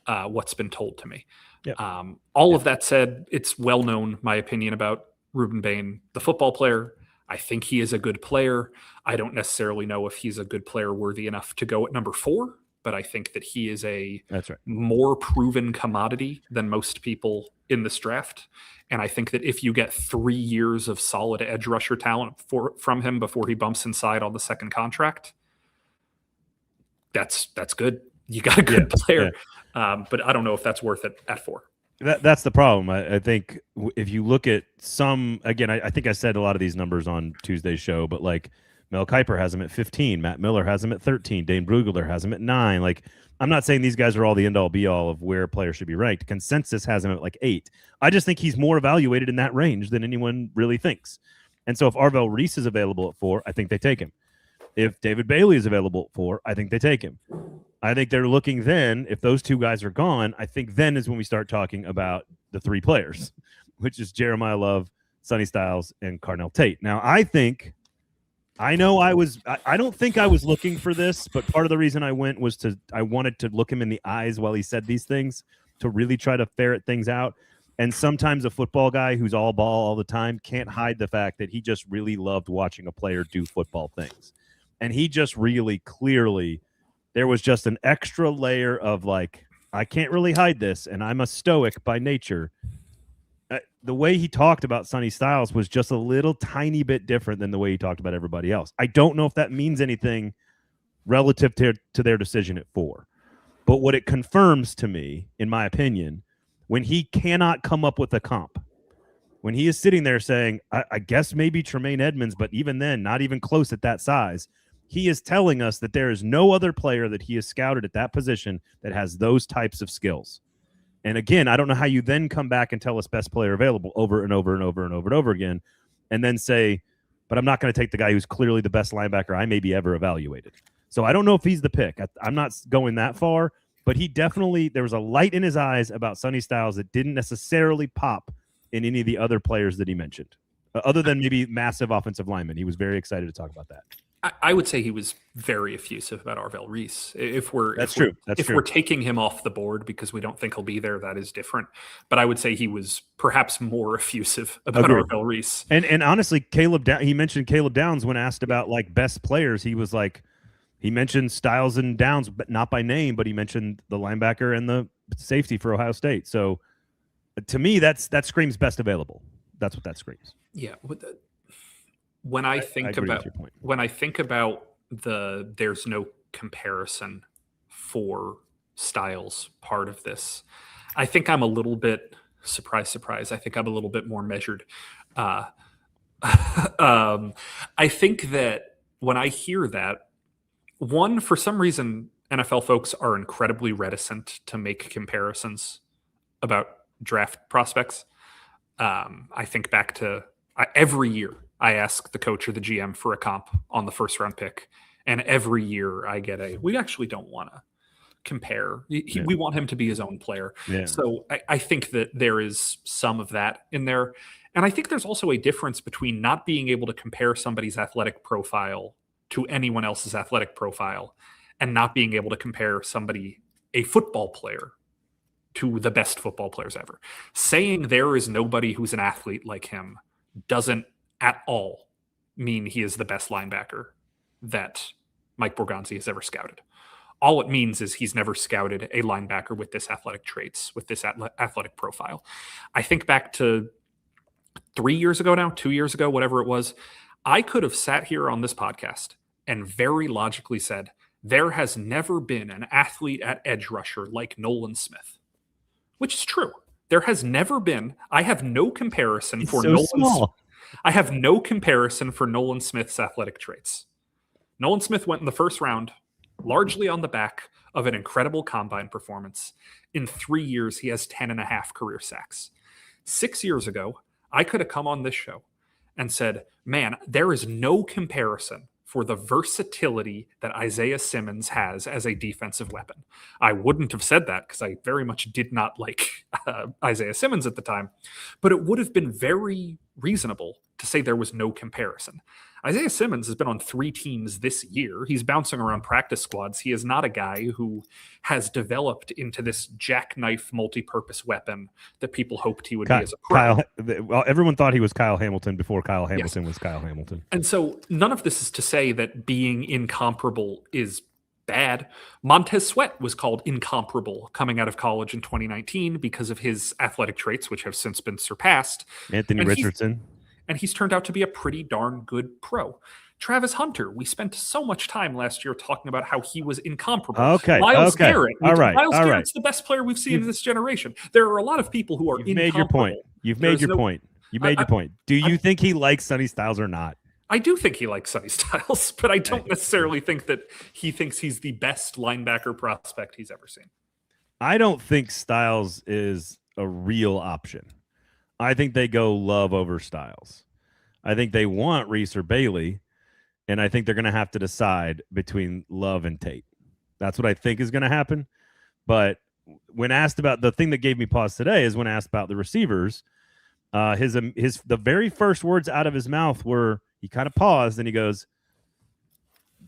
what's been told to me. Yeah. All of that said, it's well known my opinion about Ruben Bane, the football player. I think he is a good player. I don't necessarily know if he's a good player worthy enough to go at number 4, but I think that he is That's right. more proven commodity than most people in this draft. And I think that if you get 3 years of solid edge rusher talent from him before he bumps inside on the second contract, that's good. You got a good player. Yeah. But I don't know if that's worth it at 4. That's the problem. I think if you look at some, again, I think I said a lot of these numbers on Tuesday's show, but like Mel Kiper has him at 15, Matt Miller has him at 13, Dane Brugler has him at 9. Like, I'm not saying these guys are all the end-all be-all of where players should be ranked. Consensus has him at like 8. I just think he's more evaluated in that range than anyone really thinks. And so if Arvell Reese is available at 4, I think they take him. If David Bailey is available at 4, I think they take him. I think they're looking then, if those 2 guys are gone, I think then is when we start talking about the 3 players, which is Jeremiyah Love, Sonny Styles, and Carnell Tate. Now, I don't think I was looking for this, but part of the reason I went was I wanted to look him in the eyes while he said these things to really try to ferret things out. And sometimes a football guy who's all ball all the time can't hide the fact that he just really loved watching a player do football things. And he just really clearly, there was just an extra layer of like, I can't really hide this, and I'm a stoic by nature. The way he talked about Sonny Styles was just a little tiny bit different than the way he talked about everybody else. I don't know if that means anything relative to their decision at 4. But what it confirms to me, in my opinion, when he cannot come up with a comp, when he is sitting there saying, I guess maybe Tremaine Edmonds, but even then, not even close at that size, he is telling us that there is no other player that he has scouted at that position that has those types of skills. And again, I don't know how you then come back and tell us best player available over and over and over and over and over again, and then say, but I'm not going to take the guy who's clearly the best linebacker I maybe ever evaluated. So I don't know if he's the pick. I'm not going that far, but he definitely, there was a light in his eyes about Sonny Styles that didn't necessarily pop in any of the other players that he mentioned, other than maybe massive offensive linemen. He was very excited to talk about that. I would say he was very effusive about Arvell Reese. If we're taking him off the board because we don't think he'll be there, that is different. But I would say he was perhaps more effusive about Arvell Reese. And honestly, he mentioned Caleb Downs when asked about like best players. He was like, he mentioned Styles and Downs, but not by name. But he mentioned the linebacker and the safety for Ohio State. So to me, that screams best available. That's what that screams. Yeah. When I think about the there's no comparison for Styles part of this, I think I'm a little bit surprise. I think I'm a little bit more measured. I think that when I hear that, one, for some reason, NFL folks are incredibly reticent to make comparisons about draft prospects. I think back to every year I ask the coach or the GM for a comp on the first round pick. And every year I get we actually don't want to compare. We want him to be his own player. Yeah. So I think that there is some of that in there. And I think there's also a difference between not being able to compare somebody's athletic profile to anyone else's athletic profile and not being able to compare a football player, to the best football players ever. Saying there is nobody who's an athlete like him doesn't at all mean he is the best linebacker that Mike Borgonzi has ever scouted. All it means is he's never scouted a linebacker with this athletic traits, with this athletic profile. I think back to 2 years ago, whatever it was, I could have sat here on this podcast and very logically said, there has never been an athlete at edge rusher like Nolan Smith, which is true. There has never been. I have no comparison for Nolan. I have no comparison for Nolan Smith's athletic traits. Nolan Smith went in the first round, largely on the back of an incredible combine performance. In 3 years, he has 10.5 career sacks. 6 years ago, I could have come on this show and said, man, there is no comparison for the versatility that Isaiah Simmons has as a defensive weapon. I wouldn't have said that because I very much did not like Isaiah Simmons at the time, but it would have been very reasonable to say there was no comparison. Isaiah Simmons has been on 3 teams this year. He's bouncing around practice squads. He is not a guy who has developed into this jackknife multi-purpose weapon that people hoped he would be as a pro. Well, everyone thought he was Kyle Hamilton before Kyle Hamilton was Kyle Hamilton. And so none of this is to say that being incomparable is bad. Montez Sweat was called incomparable coming out of college in 2019 because of his athletic traits, which have since been surpassed. Anthony Richardson. And he's turned out to be a pretty darn good pro. Travis Hunter, we spent so much time last year talking about how he was incomparable. Okay. Miles Garrett. Miles Garrett's the best player we've seen in this generation. There are a lot of people who are incomparable. Made your point. You've made your point. You made your point. Do you think he likes Sonny Styles or not? I do think he likes Sonny Styles, but I don't necessarily think that he thinks he's the best linebacker prospect he's ever seen. I don't think Styles is a real option. I think they go Love over Styles. I think they want Reese or Bailey, and I think they're going to have to decide between Love and Tate. That's what I think is going to happen. But when asked about the thing that gave me pause today is when asked about the receivers, the very first words out of his mouth were, he kind of paused and he goes,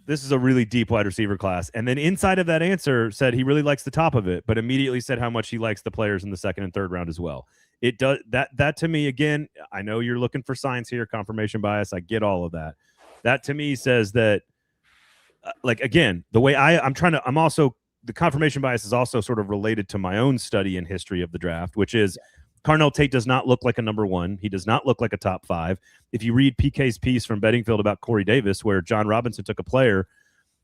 this is a really deep wide receiver class. And then inside of that answer said he really likes the top of it, but immediately said how much he likes the players in the second and third round as well. It does that to me, again, I know you're looking for science here, confirmation bias. I get all of that. That to me says that, again, the way the confirmation bias is also sort of related to my own study and history of the draft, which is Carnell Tate does not look like a number 1. He does not look like a top 5. If you read PK's piece from Beddingfield about Corey Davis, where John Robinson took a player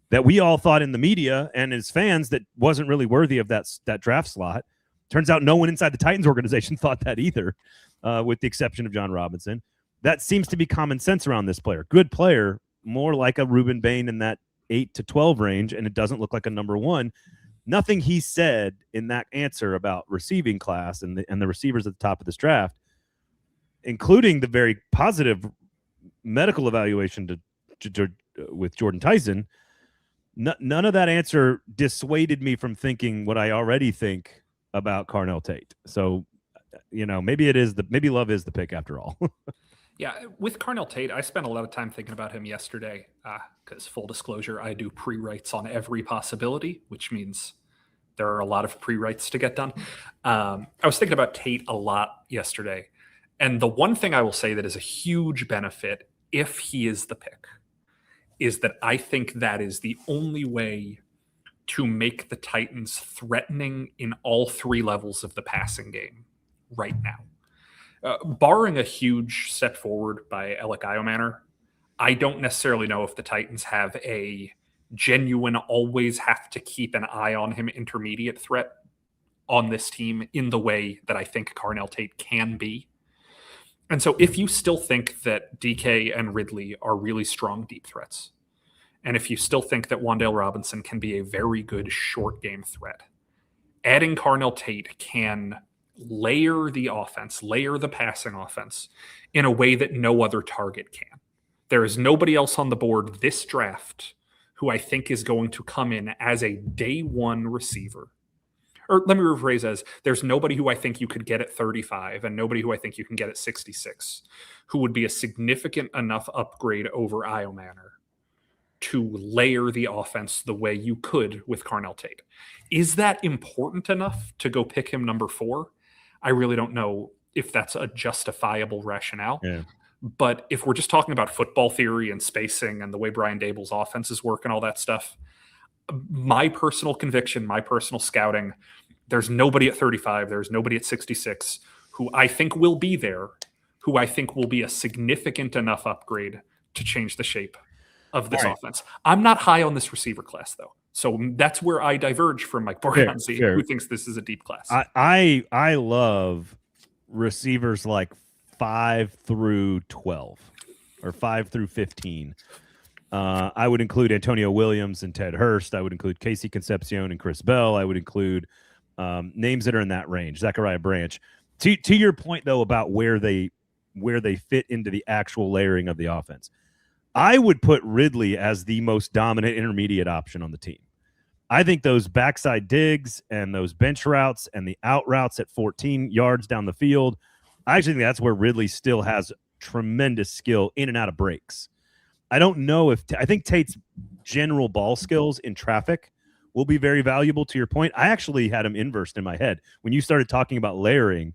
that we all thought in the media and as fans that wasn't really worthy of that draft slot. Turns out no one inside the Titans organization thought that either, with the exception of John Robinson. That seems to be common sense around this player. Good player, more like a Ruben Bane in that 8 to 12 range, and it doesn't look like a number 1. Nothing he said in that answer about receiving class and the receivers at the top of this draft, including the very positive medical evaluation with Jordan Tyson, none of that answer dissuaded me from thinking what I already think about Carnell Tate. So, maybe Love is the pick after all. Yeah, with Carnell Tate, I spent a lot of time thinking about him yesterday because, full disclosure, I do pre-writes on every possibility, which means there are a lot of pre-writes to get done. I was thinking about Tate a lot yesterday, and the one thing I will say that is a huge benefit if he is the pick is that I think that is the only way to make the Titans threatening in all 3 levels of the passing game right now. Barring a huge step forward by Alec Iomanner, I don't necessarily know if the Titans have a genuine, always have to keep an eye on him intermediate threat on this team in the way that I think Carnell Tate can be. And so if you still think that DK and Ridley are really strong deep threats, and if you still think that Wan'Dale Robinson can be a very good short game threat, adding Carnell Tate can layer the offense, layer the passing offense in a way that no other target can. There is nobody else on the board this draft who I think is going to come in as a day 1 receiver. Or let me rephrase as, there's nobody who I think you could get at 35 and nobody who I think you can get at 66 who would be a significant enough upgrade over Iomanner to layer the offense the way you could with Carnell Tate. Is that important enough to go pick him number 4? I really don't know if that's a justifiable rationale. Yeah. But if we're just talking about football theory and spacing and the way Brian Dable's offenses work and all that stuff, my personal conviction, my personal scouting, there's nobody at 35, there's nobody at 66 who I think will be there, who I think will be a significant enough upgrade to change the shape of this offense. I'm not high on this receiver class, though. So that's where I diverge from Mike Borgonzi, who thinks this is a deep class. I love receivers like 5 through 12 or 5 through 15. I would include Antonio Williams and Ted Hurst. I would include Casey Concepcion and Chris Bell. I would include names that are in that range. Zachariah Branch. To your point, though, about where they where they fit into the actual layering of the offense. I would put Ridley as the most dominant intermediate option on the team. I think those backside digs and those bench routes and the out routes at 14 yards down the field, I actually think that's where Ridley still has tremendous skill in and out of breaks. I don't know if I think Tate's general ball skills in traffic will be very valuable to your point. I actually had him inversed in my head. When you started talking about layering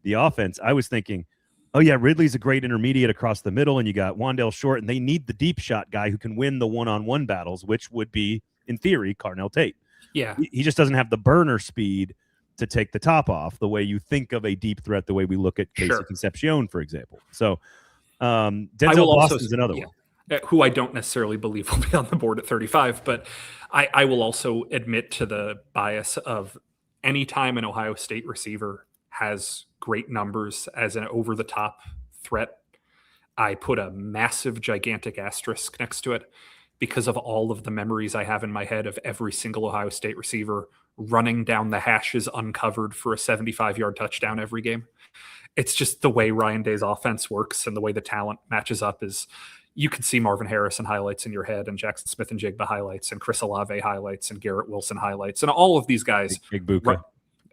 the offense, I was thinking, oh, yeah, Ridley's a great intermediate across the middle, and you got Wandale Short, and they need the deep shot guy who can win the one-on-one battles, which would be, in theory, Carnell Tate. Yeah. He just doesn't have the burner speed to take the top off the way you think of a deep threat, the way we look at Casey Concepcion, for example. So Denzel Boston's another one. Who I don't necessarily believe will be on the board at 35, but I will also admit to the bias of any time an Ohio State receiver has great numbers as an over-the-top threat, I put a massive, gigantic asterisk next to it because of all of the memories I have in my head of every single Ohio State receiver running down the hashes uncovered for a 75-yard touchdown every game. It's just the way Ryan Day's offense works and the way the talent matches up is you can see Marvin Harrison highlights in your head and Jackson Smith and Jigba highlights and Chris Olave highlights and Garrett Wilson highlights and all of these guys. Big Ibuka.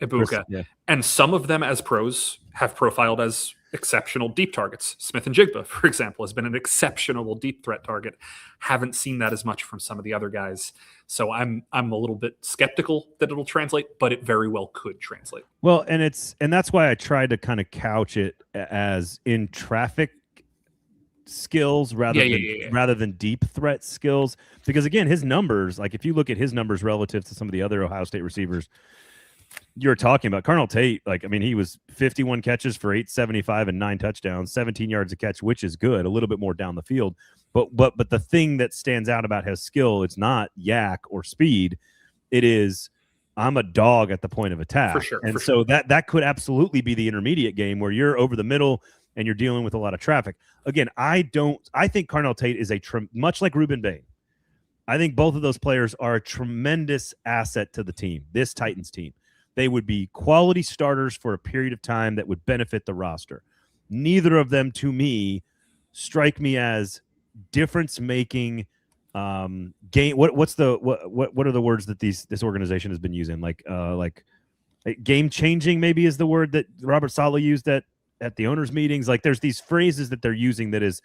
Ibuka. Yeah. And some of them as pros have profiled as exceptional deep targets. Smith and Jigba, for example, has been an exceptional deep threat target. Haven't seen that as much from some of the other guys. So I'm a little bit skeptical that it'll translate, but it very well could translate. Well, and that's why I tried to kind of couch it as in traffic skills rather than deep threat skills. Because again, his numbers, like if you look at his numbers relative to some of the other Ohio State receivers you're talking about, Carnell Tate, like, I mean, he was 51 catches for 875 and 9 touchdowns, 17 yards a catch, which is good, a little bit more down the field. But the thing that stands out about his skill, it's not yak or speed. It is, I'm a dog at the point of attack. For sure. And so that could absolutely be the intermediate game where you're over the middle and you're dealing with a lot of traffic. Again, I think Carnell Tate is much like Ruben Bane. I think both of those players are a tremendous asset to the team, this Titans team. They would be quality starters for a period of time that would benefit the roster. Neither of them, to me, strike me as difference-making game. What are the words that this organization has been using? Like game-changing, maybe, is the word that Robert Saleh used at the owners' meetings. Like, there's these phrases that they're using that is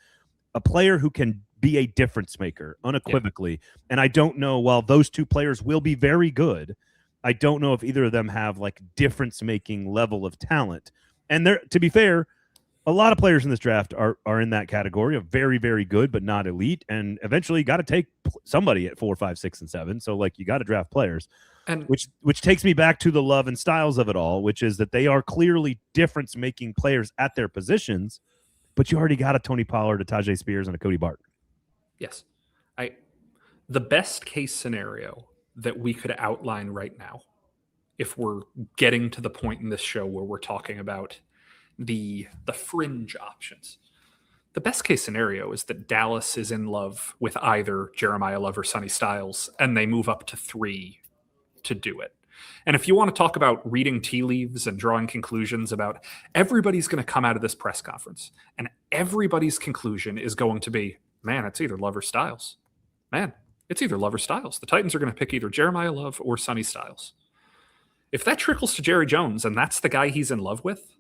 a player who can be a difference maker unequivocally. Yeah. And I don't know, while those two players will be very good, I don't know if either of them have like difference-making level of talent. And there, to be fair, a lot of players in this draft are in that category of very, very good, but not elite. And eventually you got to take somebody at 4, 5, 6, and 7. So like you got to draft players, and which takes me back to the Love and Styles of it all, which is that they are clearly difference-making players at their positions, but you already got a Tony Pollard, a Tajay Spears, and a Cody Barton. Yes. The best case scenario that we could outline right now, if we're getting to the point in this show where we're talking about the fringe options, the best case scenario is that Dallas is in love with either Jeremiyah Love or Sonny Styles, and they move up to 3 to do it. And if you want to talk about reading tea leaves and drawing conclusions about, everybody's going to come out of this press conference and everybody's conclusion is going to be, man, it's either Love or Styles. Man, it's either Love or Styles. The Titans are going to pick either Jeremiyah Love or Sonny Styles. If that trickles to Jerry Jones and that's the guy he's in love with,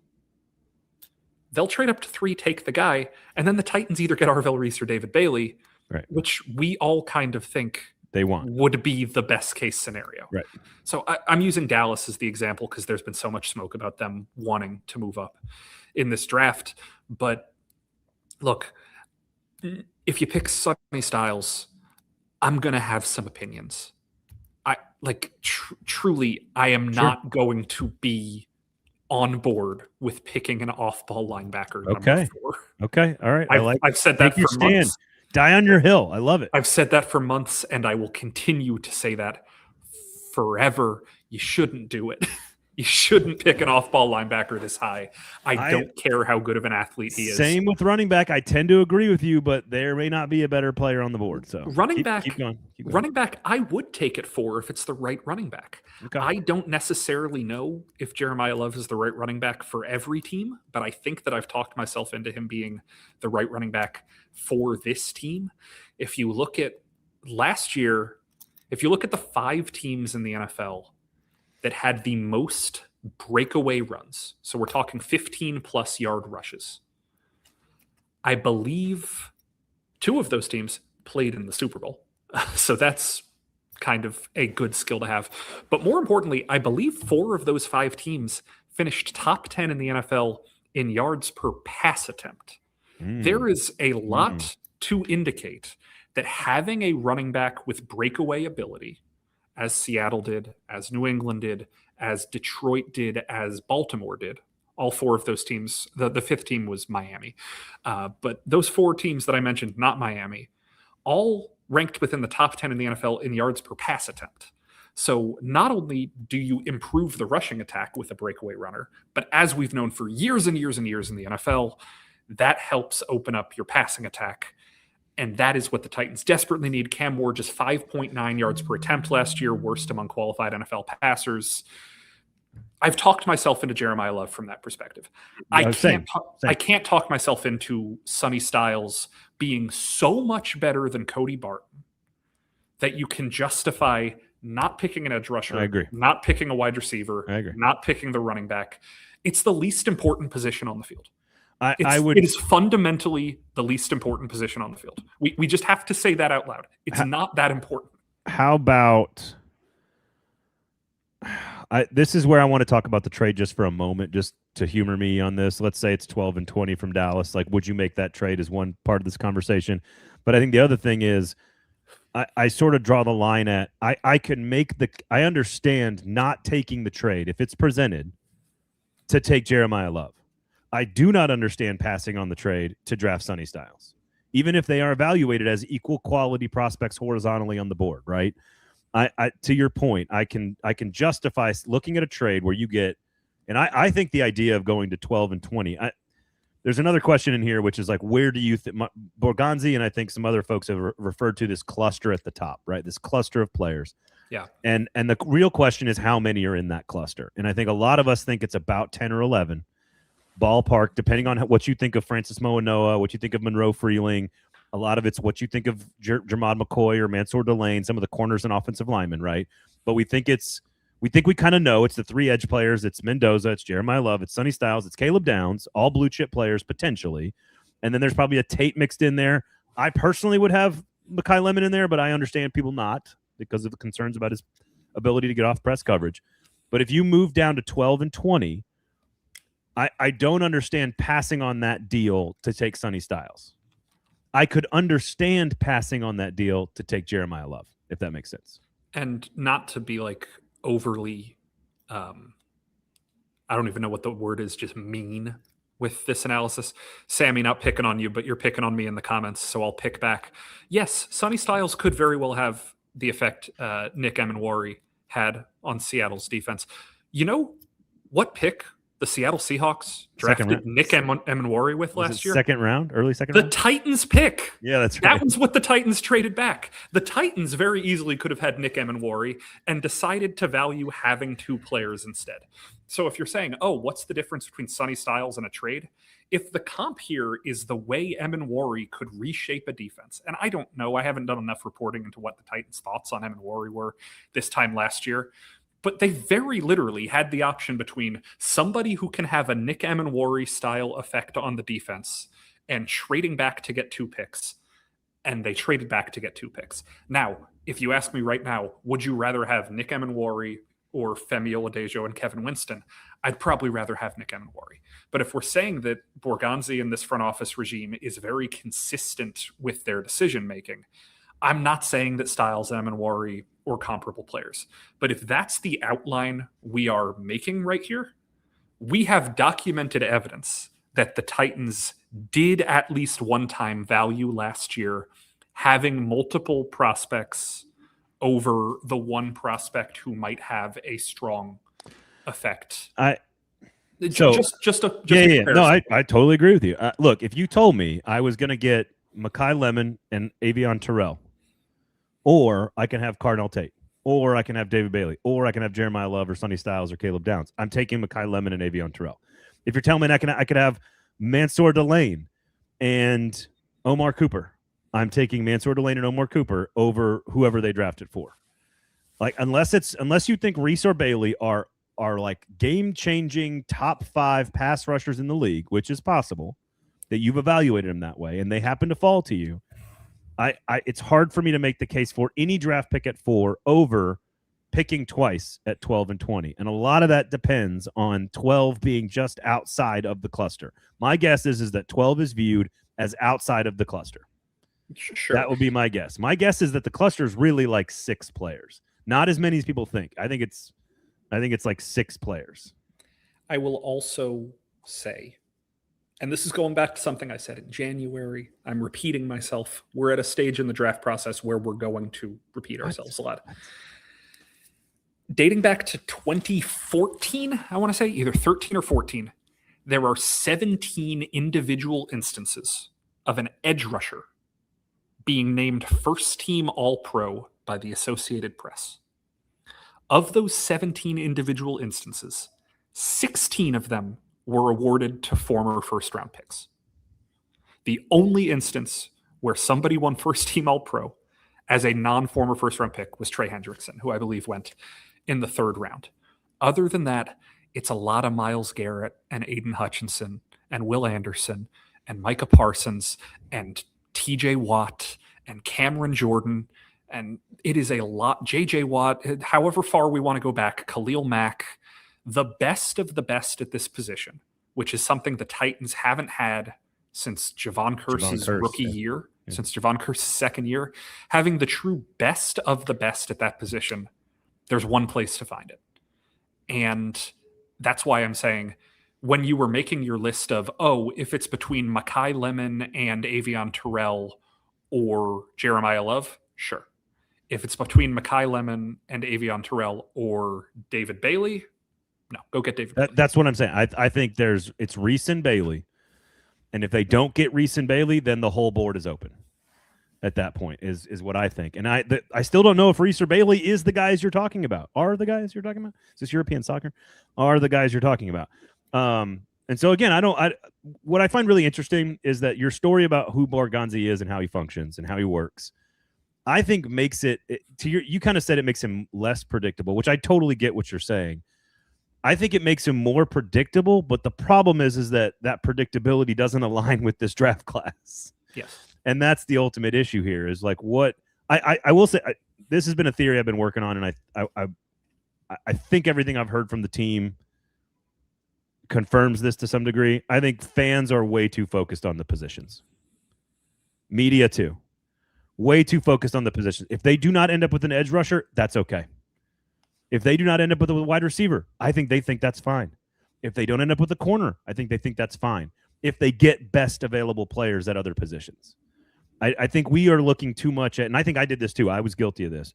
they'll trade up to 3, take the guy, and then the Titans either get Arvell Reese or David Bailey, right, which we all kind of think they want would be the best case scenario. Right. So I'm using Dallas as the example because there's been so much smoke about them wanting to move up in this draft. But look, if you pick Sonny Styles, I'm going to have some opinions. Truly, I am not going to be on board with picking an off-ball linebacker. Okay. 4. Okay. All right. I've said that for months. Die on your hill. I love it. I've said that for months, and I will continue to say that forever. You shouldn't do it. You shouldn't pick an off-ball linebacker this high. I don't care how good of an athlete he is. Same with running back. I tend to agree with you, but there may not be a better player on the board. So running back, keep going. Running back, I would take it for if it's the right running back. Okay. I don't necessarily know if Jeremiyah Love is the right running back for every team, but I think that I've talked myself into him being the right running back for this team. If you look at last year, if you look at the 5 teams in the NFL that had the most breakaway runs, so we're talking 15-plus yard rushes, I believe 2 of those teams played in the Super Bowl. So that's kind of a good skill to have. But more importantly, I believe 4 of those 5 teams finished top 10 in the NFL in yards per pass attempt. There is a lot to indicate that having a running back with breakaway ability, as Seattle did, as New England did, as Detroit did, as Baltimore did, all 4 of those teams, the 5th team was Miami. But those 4 teams that I mentioned, not Miami, all ranked within the top 10 in the NFL in yards per pass attempt. So not only do you improve the rushing attack with a breakaway runner, but as we've known for years and years and years in the NFL, that helps open up your passing attack. And that is what the Titans desperately need. Cam Ward just 5.9 yards per attempt last year, worst among qualified NFL passers. I've talked myself into Jeremiyah Love from that perspective. I can't talk myself into Sonny Styles being so much better than Cody Barton that you can justify not picking an edge rusher, I agree. Not picking a wide receiver, I agree. Not picking the running back. It's the least important position on the field. It is fundamentally the least important position on the field. We just have to say that out loud. It's not that important. How about this is where I want to talk about the trade just for a moment, just to humor me on this. Let's say it's 12-20 from Dallas. Like, would you make that trade as one part of this conversation? But I think the other thing is I sort of draw the line at I understand not taking the trade if it's presented to take Jeremiyah Love. I do not understand passing on the trade to draft Sonny Styles, even if they are evaluated as equal quality prospects horizontally on the board, right? To your point, I can justify looking at a trade where you get, and I think the idea of going to 12-20. There's another question in here, which is like, where do you think Borgonzi and I think some other folks have referred to this cluster at the top, right? This cluster of players. Yeah. And the real question is how many are in that cluster? And I think a lot of us think it's about 10 or 11. Ballpark, depending on what you think of Francis Moanoa, what you think of Monroe Freeling, a lot of it's what you think of Jermod McCoy or Mansour Delane, some of the corners and offensive linemen, right? But we think we kind of know it's the 3 edge players. It's Mendoza, it's Jeremiyah Love, it's Sonny Styles, it's Caleb Downs, all blue chip players potentially. And then there's probably a Tate mixed in there. I personally would have Mekhi Lemon in there, but I understand people not because of the concerns about his ability to get off press coverage. But if you move down to 12-20, I don't understand passing on that deal to take Sonny Styles. I could understand passing on that deal to take Jeremiyah Love, if that makes sense. And not to be like overly, I don't even know what the word is, just mean with this analysis. Sammy, not picking on you, but you're picking on me in the comments, so I'll pick back. Yes, Sonny Styles could very well have the effect Nick Emenwari had on Seattle's defense. You know what pick the Seattle Seahawks drafted Nick Emenwari with last year? Early second round? The Titans pick. Yeah, that's right. That was what the Titans traded back. The Titans very easily could have had Nick Emenwari and decided to value having 2 players instead. So if you're saying, oh, what's the difference between Sonny Styles and a trade? If the comp here is the way Emenwari could reshape a defense, and I don't know, I haven't done enough reporting into what the Titans' thoughts on Emenwari were this time last year, but they very literally had the option between somebody who can have a Nick Emenwari style effect on the defense and trading back to get 2 picks. And they traded back to get 2 picks. Now, if you ask me right now, would you rather have Nick Emenwari or Femi Oladejo and Kevin Winston? I'd probably rather have Nick Emenwari. But if we're saying that Borgonzi and this front office regime is very consistent with their decision-making, I'm not saying that Styles and Emenwari or comparable players. But if that's the outline we are making right here, we have documented evidence that the Titans did at least one time value last year having multiple prospects over the one prospect who might have a strong affect. Yeah. No, I totally agree with you. Look, if you told me I was going to get Mackay Lemon and Avion Terrell, or I can have Cardinal Tate, or I can have David Bailey, or I can have Jeremiyah Love or Sonny Styles or Caleb Downs, I'm taking Mackay Lemon and Avion Terrell. If you're telling me I could have Mansour Delane and Omar Cooper, I'm taking Mansour Delane and Omar Cooper over whoever they drafted for. Like, unless you think Reese or Bailey are like game-changing top 5 pass rushers in the league, which is possible, that you've evaluated them that way, and they happen to fall to you, it's hard for me to make the case for any draft pick at 4 over picking twice at 12 and 20. And a lot of that depends on 12 being just outside of the cluster. My guess is that 12 is viewed as outside of the cluster. Sure. That would be my guess. My guess is that the cluster is really like 6 players. Not as many as people think. I think it's like 6 players. I will also say, and this is going back to something I said in January, I'm repeating myself. We're at a stage in the draft process where we're going to repeat ourselves a lot. Dating back to 2014, I want to say either 13 or 14, there are 17 individual instances of an edge rusher being named first team All-Pro by the Associated Press. Of those 17 individual instances, 16 of them were awarded to former first-round picks. The only instance where somebody won first-team All-Pro as a non-former first-round pick was Trey Hendrickson, who I believe went in the 3rd round. Other than that, it's a lot of Myles Garrett and Aiden Hutchinson and Will Anderson and Micah Parsons and TJ Watt and Cameron Jordan, and it is a lot. JJ Watt, however far we want to go back, Khalil Mack, the best of the best at this position, which is something the Titans haven't had since Javon Curse's rookie year, since Javon Curse's 2nd year. Having the true best of the best at that position, there's one place to find it. And that's why I'm saying, when you were making your list of, if it's between Mackay Lemon and Avion Terrell or Jeremiyah Love, sure. If it's between Mackay Lemon and Avion Terrell or David Bailey, no, go get David Bailey. That's what I'm saying. I think it's Reese and Bailey. And if they don't get Reese and Bailey, then the whole board is open at that point, is what I think. And I still don't know if Reese or Bailey is the guys you're talking about. Are the guys you're talking about? Is this European soccer? Are the guys you're talking about? And so again, what I find really interesting is that your story about who Borgonzi is and how he functions and how he works, I think makes you kind of said it makes him less predictable, which I totally get what you're saying. I think it makes him more predictable, but the problem is that predictability doesn't align with this draft class. Yes. And that's the ultimate issue here, is like what I will say. This has been a theory I've been working on, and I think everything I've heard from the team confirms this to some degree. I think fans are way too focused on the positions. Media too. Way too focused on the positions. If they do not end up with an edge rusher, that's okay. If they do not end up with a wide receiver, I think they think that's fine. If they don't end up with a corner, I think they think that's fine. If they get best available players at other positions. I think we are looking too much at, and I think I did this too. I was guilty of this.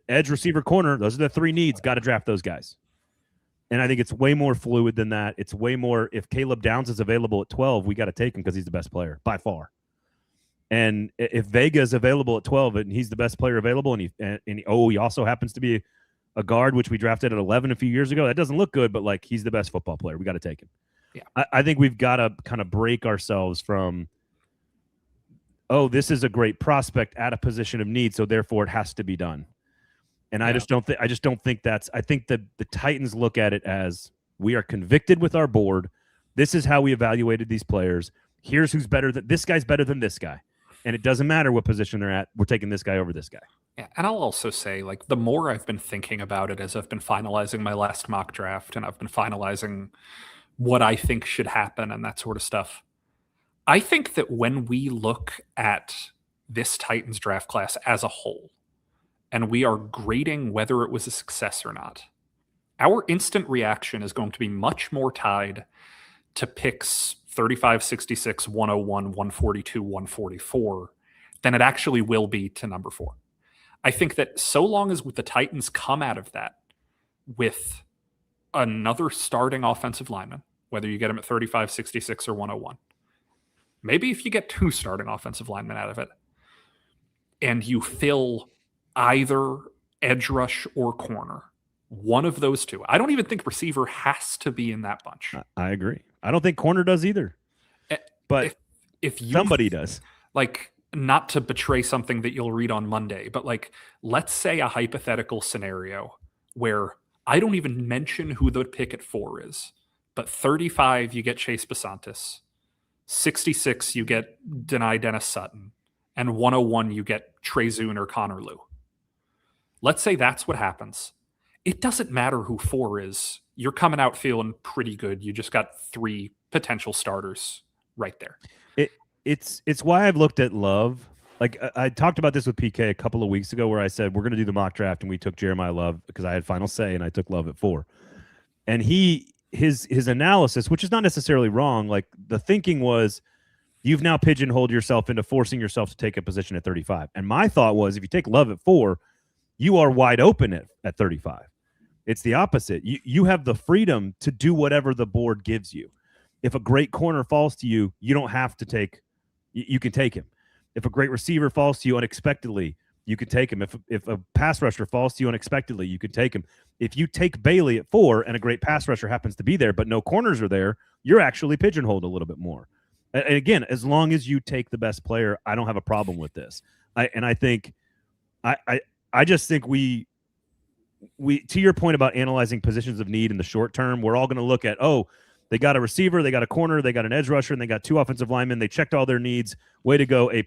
Edge, receiver, corner, those are the 3 needs. Got to draft those guys. And I think it's way more fluid than that. It's way more, if Caleb Downs is available at 12, we got to take him because he's the best player by far. And if Vega is available at 12 and he's the best player available, and he also happens to be a guard, which we drafted at 11 a few years ago, that doesn't look good, but like he's the best football player. We got to take him. Yeah. I think we've got to kind of break ourselves from, this is a great prospect at a position of need, so therefore it has to be done. And I just don't think that's. I think that the Titans look at it as, we are convicted with our board. This is how we evaluated these players. Here's who's better. This guy's better than this guy. And it doesn't matter what position they're at. We're taking this guy over this guy. Yeah, and I'll also say, like, the more I've been thinking about it as I've been finalizing my last mock draft and I've been finalizing what I think should happen and that sort of stuff, I think that when we look at this Titans draft class as a whole and we are grading whether it was a success or not, our instant reaction is going to be much more tied to picks 35, 66, 101, 142, 144 than it actually will be to number 4. I think that so long as the Titans come out of that with another starting offensive lineman, whether you get him at 35, 66, or 101. Maybe if you get 2 starting offensive linemen out of it, and you fill either edge rush or corner, one of those 2. I don't even think receiver has to be in that bunch. I agree. I don't think corner does either. But if you somebody does. Like, not to betray something that you'll read on Monday, but like, let's say a hypothetical scenario where I don't even mention who the pick at 4 is, but 35, you get Chase Basantis. 66, you get Dennis Sutton. And 101, you get Trey Zune or Connor Lew. Let's say that's what happens. It doesn't matter who 4 is. You're coming out feeling pretty good. You just got 3 potential starters right there. It's why I've looked at Love. Like, I talked about this with PK a couple of weeks ago where I said, we're going to do the mock draft, and we took Jeremiyah Love because I had final say, and I took Love at 4. And his analysis, which is not necessarily wrong, like the thinking was, you've now pigeonholed yourself into forcing yourself to take a position at 35. And my thought was, if you take Love at 4, you are wide open at 35. It's the opposite. You have the freedom to do whatever the board gives you. If a great corner falls to you, you don't have to take. You can take him. If a great receiver falls to you unexpectedly, you can take him. If a pass rusher falls to you unexpectedly, you can take him. If you take Bailey at 4 and a great pass rusher happens to be there, but no corners are there, you're actually pigeonholed a little bit more. And again, as long as you take the best player, I don't have a problem with this. I just think we to your point about analyzing positions of need in the short term, we're all going to look at, they got a receiver, they got a corner, they got an edge rusher, and they got 2 offensive linemen. They checked all their needs. Way to go, A+.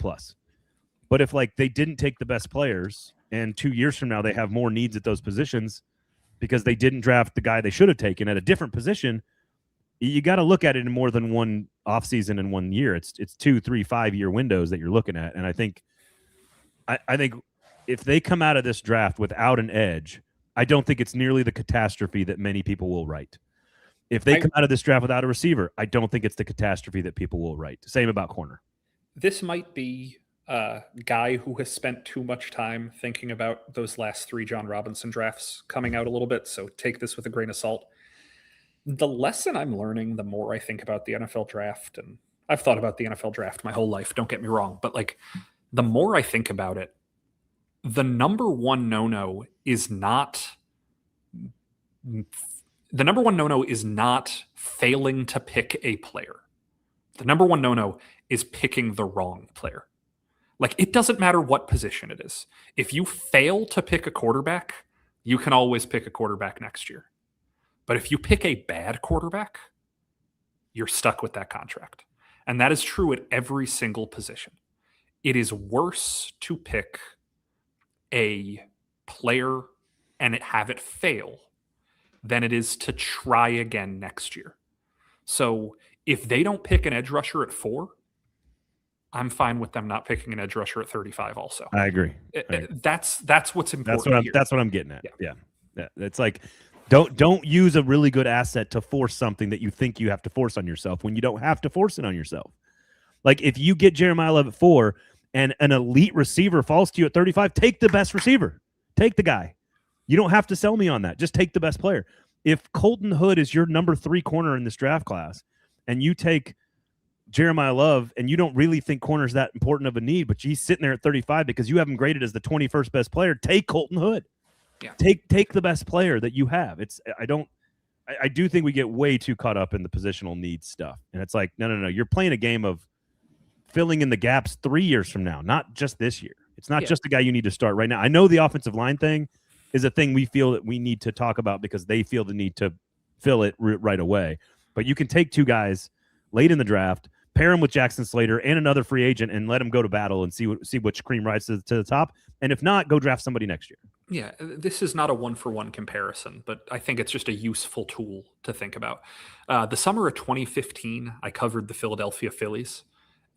But if they didn't take the best players, and 2 years from now they have more needs at those positions because they didn't draft the guy they should have taken at a different position, you got to look at it in more than one offseason in 1 year. It's 2, 3, 5 year windows that you're looking at. And I think if they come out of this draft without an edge, I don't think it's nearly the catastrophe that many people will write. If they come out of this draft without a receiver, I don't think it's the catastrophe that people will write. Same about corner. This might be a guy who has spent too much time thinking about those last 3 John Robinson drafts coming out a little bit, so take this with a grain of salt. The lesson I'm learning the more I think about the NFL draft, and I've thought about the NFL draft my whole life, don't get me wrong, but the more I think about it, the number one no-no is not failing to pick a player. The number one no-no is picking the wrong player. It doesn't matter what position it is. If you fail to pick a quarterback, you can always pick a quarterback next year. But if you pick a bad quarterback, you're stuck with that contract. And that is true at every single position. It is worse to pick a player and have it fail than it is to try again next year. So if they don't pick an edge rusher at 4, I'm fine with them not picking an edge rusher at 35 also. I agree. That's what's important. That's what I'm getting at. Yeah. It's like, don't use a really good asset to force something that you think you have to force on yourself when you don't have to force it on yourself. Like, if you get Jeremiyah Love at 4 and an elite receiver falls to you at 35, take the best receiver. Take the guy. You don't have to sell me on that. Just take the best player. If Colton Hood is your number 3 corner in this draft class and you take Jeremiyah Love and you don't really think corner's that important of a need, but he's sitting there at 35 because you have him graded as the 21st best player, take Colton Hood. Yeah. Take the best player that you have. I do think we get way too caught up in the positional needs stuff. And it's like, no. You're playing a game of filling in the gaps 3 years from now, not just this year. It's not just a guy you need to start right now. I know the offensive line thing is a thing we feel that we need to talk about because they feel the need to fill it right away. But you can take 2 guys late in the draft, pair him with Jackson Slater and another free agent, and let him go to battle and see which cream rises to the top. And if not, go draft somebody next year. Yeah, this is not a one-for-one comparison, but I think it's just a useful tool to think about. The summer of 2015, I covered the Philadelphia Phillies.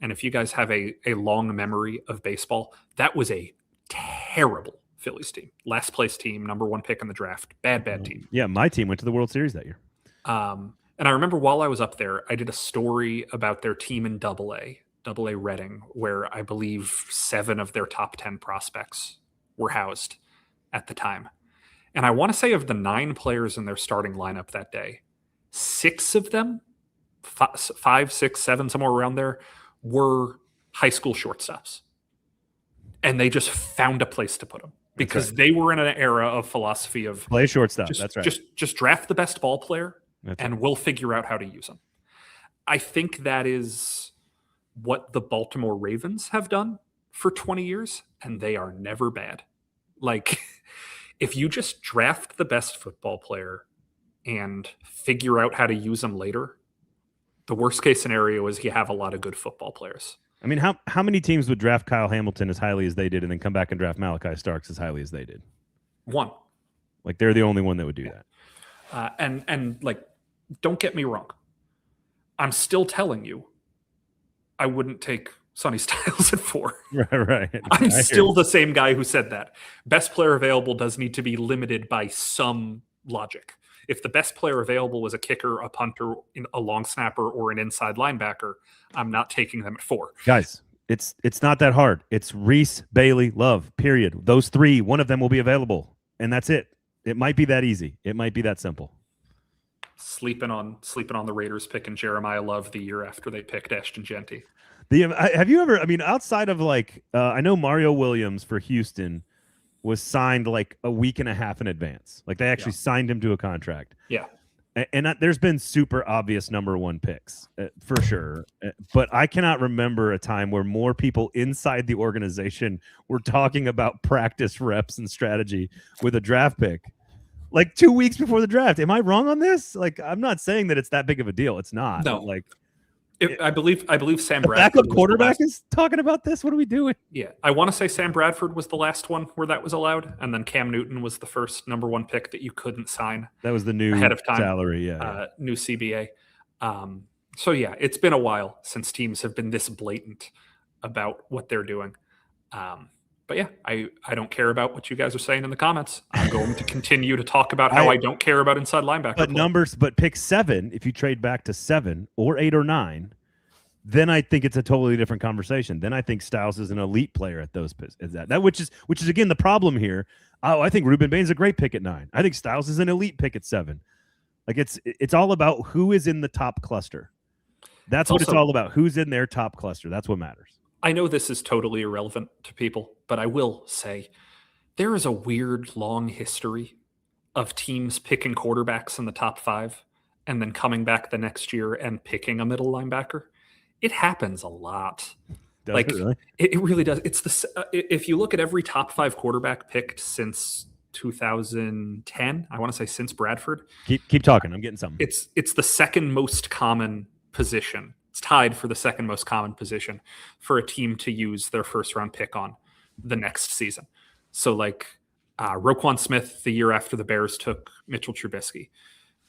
And if you guys have a long memory of baseball, that was a terrible Phillies team. Last place team, number 1 pick in the draft. Bad team. Yeah, my team went to the World Series that year. And I remember while I was up there, I did a story about their team in Double-A Reading, where I believe 7 of their top 10 prospects were housed at the time. And I want to say of the 9 players in their starting lineup that day, 6 of them, 5, 6, 7, somewhere around there, were high school shortstops. And they just found a place to put them because they were in an era of philosophy of play shortstop. Just, That's right. Just draft the best ball player That's we'll figure out how to use them. I think that is what the Baltimore Ravens have done for 20 years, and they are never bad. Like, if you just draft the best football player and figure out how to use them later, the worst case scenario is you have a lot of good football players. I mean, how many teams would draft Kyle Hamilton as highly as they did and then come back and draft Malachi Starks as highly as they did? One. Like, they're the only one that would do that. And like, don't get me wrong. I'm still telling you, I wouldn't take Sonny Styles at 4. Right. I'm still the same guy who said that. Best player available does need to be limited by some logic. If the best player available was a kicker, a punter, a long snapper, or an inside linebacker, I'm not taking them at 4. Guys, it's not that hard. It's Reese, Bailey, Love, period. Those 3, one of them will be available, and that's it. It might be that easy. It might be that simple. Sleeping on the Raiders picking Jeremiyah Love the year after they picked Ashton Genty. Have you ever, I mean, outside of like, I know Mario Williams for Houston was signed like a week and a half in advance. Like, they actually signed him to a contract. Yeah. And there's been super obvious number 1 picks for sure. But I cannot remember a time where more people inside the organization were talking about practice reps and strategy with a draft pick. Like 2 weeks before the draft. Am I wrong on this? Like, I'm not saying that it's that big of a deal. It's not. No. Like, I believe Sam the Bradford. backup quarterback is talking about this. What are we doing? Yeah, I want to say Sam Bradford was the last one where that was allowed, and then Cam Newton was the first number 1 pick that you couldn't sign. That was the new ahead of time salary. New CBA. So yeah, it's been a while since teams have been this blatant about what they're doing. But yeah, I don't care about what you guys are saying in the comments. I'm going to continue to talk about how I don't care about inside linebacker. But numbers, but pick 7, if you trade back to 7 or 8 or 9, then I think it's a totally different conversation. Then I think Styles is an elite player at those which is again the problem here. Oh, I think Ruben Bane's a great pick at 9. I think Styles is an elite pick at 7. Like, it's all about who is in the top cluster. That's what it's all about. Who's in their top cluster. That's what matters. I know this is totally irrelevant to people, but I will say there is a weird long history of teams picking quarterbacks in the top 5 and then coming back the next year and picking a middle linebacker. It happens a lot. Does it really? It really does. It's if you look at every top 5 quarterback picked since 2010, I want to say since Bradford. Keep talking. I'm getting something. It's the second most common position. It's tied for the second most common position for a team to use their first round pick on the next season. So like Roquan Smith the year after the Bears took Mitchell Trubisky,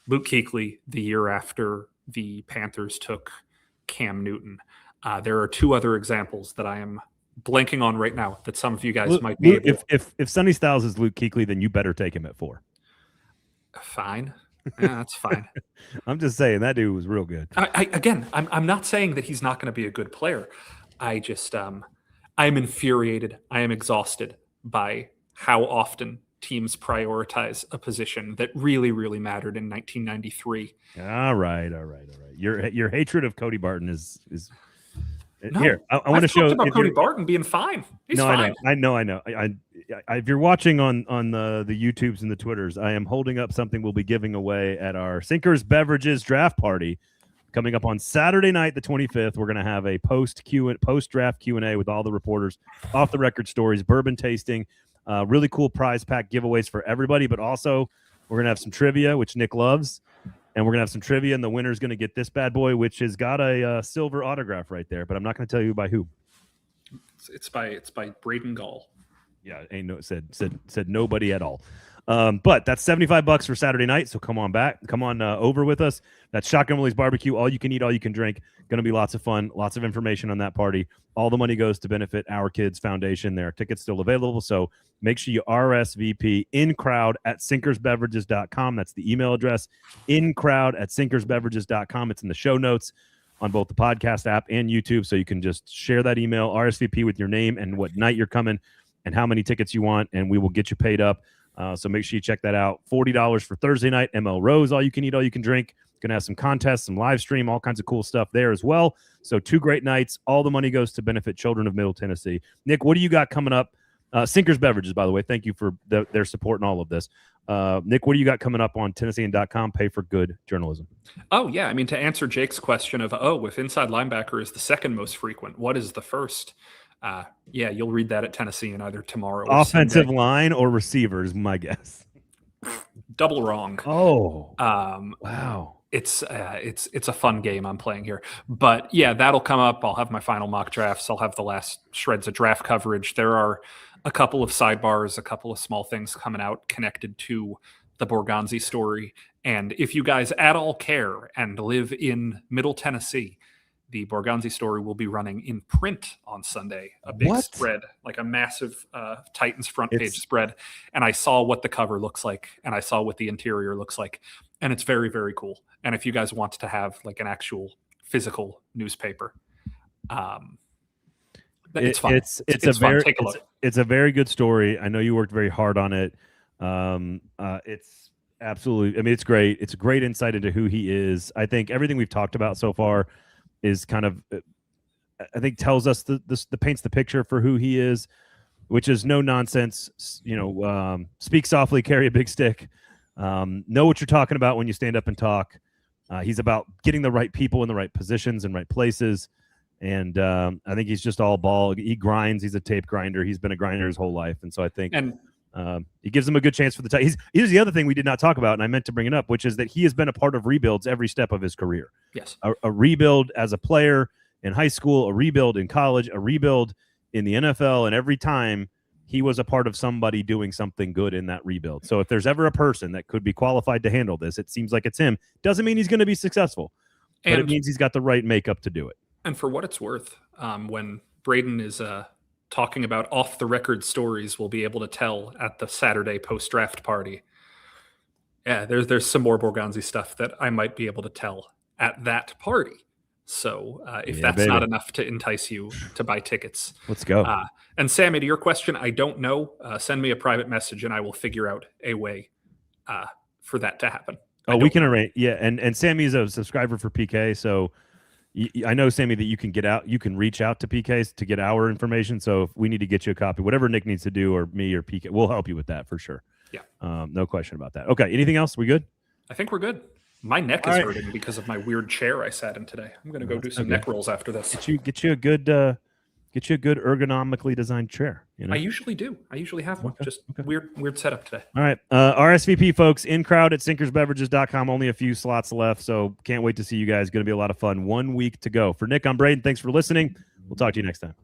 Luke Kuechly the year after the Panthers took Cam Newton. There are 2 other examples that I am blanking on right now that some of you guys might be able. If Sonny Styles is Luke Kuechly, then you better take him at 4. Fine. Yeah, that's fine. I'm just saying that dude was real good. I'm not saying that he's not going to be a good player. I just I'm infuriated. I am exhausted by how often teams prioritize a position that really, really mattered in 1993. All right. Your hatred of Cody Barton is no, here. I want to show about Cody Barton being fine. He's fine. I know. If you're watching on the YouTubes and the Twitters, I am holding up something we'll be giving away at our Sinkers Beverages draft party coming up on Saturday night, the 25th. We're going to have a post-draft Q&A with all the reporters, off the record stories, bourbon tasting, really cool prize pack giveaways for everybody. But also, we're going to have some trivia, which Nick loves. And we're going to have some trivia, and the winner's going to get this bad boy, which has got a silver autograph right there. But I'm not going to tell you by who. It's by Braden Gall. Yeah, said nobody at all. But that's $75 for Saturday night. So come on over with us. That's Shotgun Willie's Barbecue. All you can eat, all you can drink. Going to be lots of fun. Lots of information on that party. All the money goes to benefit Our Kids Foundation. There are tickets still available. So make sure you RSVP in crowd at sinkersbeverages.com. That's the email address. In crowd at sinkersbeverages.com. It's in the show notes on both the podcast app and YouTube. So you can just share that email, RSVP with your name and what night you're coming and how many tickets you want, and we will get you paid up. So make sure you check that out. $40 for Thursday night. ML Rose, all you can eat, all you can drink. Going to have some contests, some live stream, all kinds of cool stuff there as well. So 2 great nights. All the money goes to benefit children of Middle Tennessee. Nick, what do you got coming up? Sinkers Beverages, by the way. Thank you for their support in all of this. Nick, what do you got coming up on Tennessean.com? Pay for good journalism. Oh, yeah. I mean, to answer Jake's question of, if inside linebacker is the second most frequent, what is the first? Yeah, you'll read that at Tennessean either tomorrow or Offensive Sunday. line or receivers, my guess. Double wrong. Oh, wow. It's a fun game I'm playing here. But yeah, that'll come up. I'll have my final mock drafts. I'll have the last shreds of draft coverage. There are a couple of sidebars, a couple of small things coming out connected to the Borgonzi story. And if you guys at all care and live in Middle Tennessee, the Borgonzi story will be running in print on Sunday. A big spread, like a massive Titans front page spread. And I saw what the cover looks like, and I saw what the interior looks like. And it's very, very cool. And if you guys want to have like an actual physical newspaper, it's fun. It's fun. Take a look. It's a very good story. I know you worked very hard on it. It's absolutely, I mean, it's great. It's a great insight into who he is. I think everything we've talked about so far is kind of, I think, tells us the paints the picture for who he is, which is no nonsense. Speak softly, carry a big stick. Know what you're talking about when you stand up and talk. He's about getting the right people in the right positions and right places. And I think he's just all ball. He grinds. He's a tape grinder. He's been a grinder his whole life. And so I think he gives him a good chance for the Titans. Here's the other thing we did not talk about, and I meant to bring it up, which is that he has been a part of rebuilds every step of his career. Yes. A rebuild as a player in high school, a rebuild in college, a rebuild in the NFL, and every time he was a part of somebody doing something good in that rebuild. So if there's ever a person that could be qualified to handle this, it seems like it's him. Doesn't mean he's going to be successful, but it means he's got the right makeup to do it. And for what it's worth, when Braden is talking about off-the-record stories we'll be able to tell at the Saturday post-draft party, yeah, there's some more Borgonzi stuff that I might be able to tell at that party. So if that's not enough to entice you to buy tickets, let's go. And Sammy, to your question, I don't know. Send me a private message and I will figure out a way for that to happen. Oh, we can arrange. Yeah, and Sammy's a subscriber for PK, so I know, Sammy, that you can reach out to PKs to get our information. So if we need to get you a copy, whatever Nick needs to do, or me or PK, we'll help you with that for sure. Yeah. No question about that. Okay. Anything else? We good? I think we're good. My neck is hurting because of my weird chair I sat in today. I'm going to go do some neck rolls after this. Get you a good ergonomically designed chair. You know? I usually do. I usually have one. Just weird setup today. All right. RSVP, folks, in crowd at sinkersbeverages.com. Only a few slots left, so can't wait to see you guys. Going to be a lot of fun. 1 week to go. For Nick, I'm Braden. Thanks for listening. We'll talk to you next time.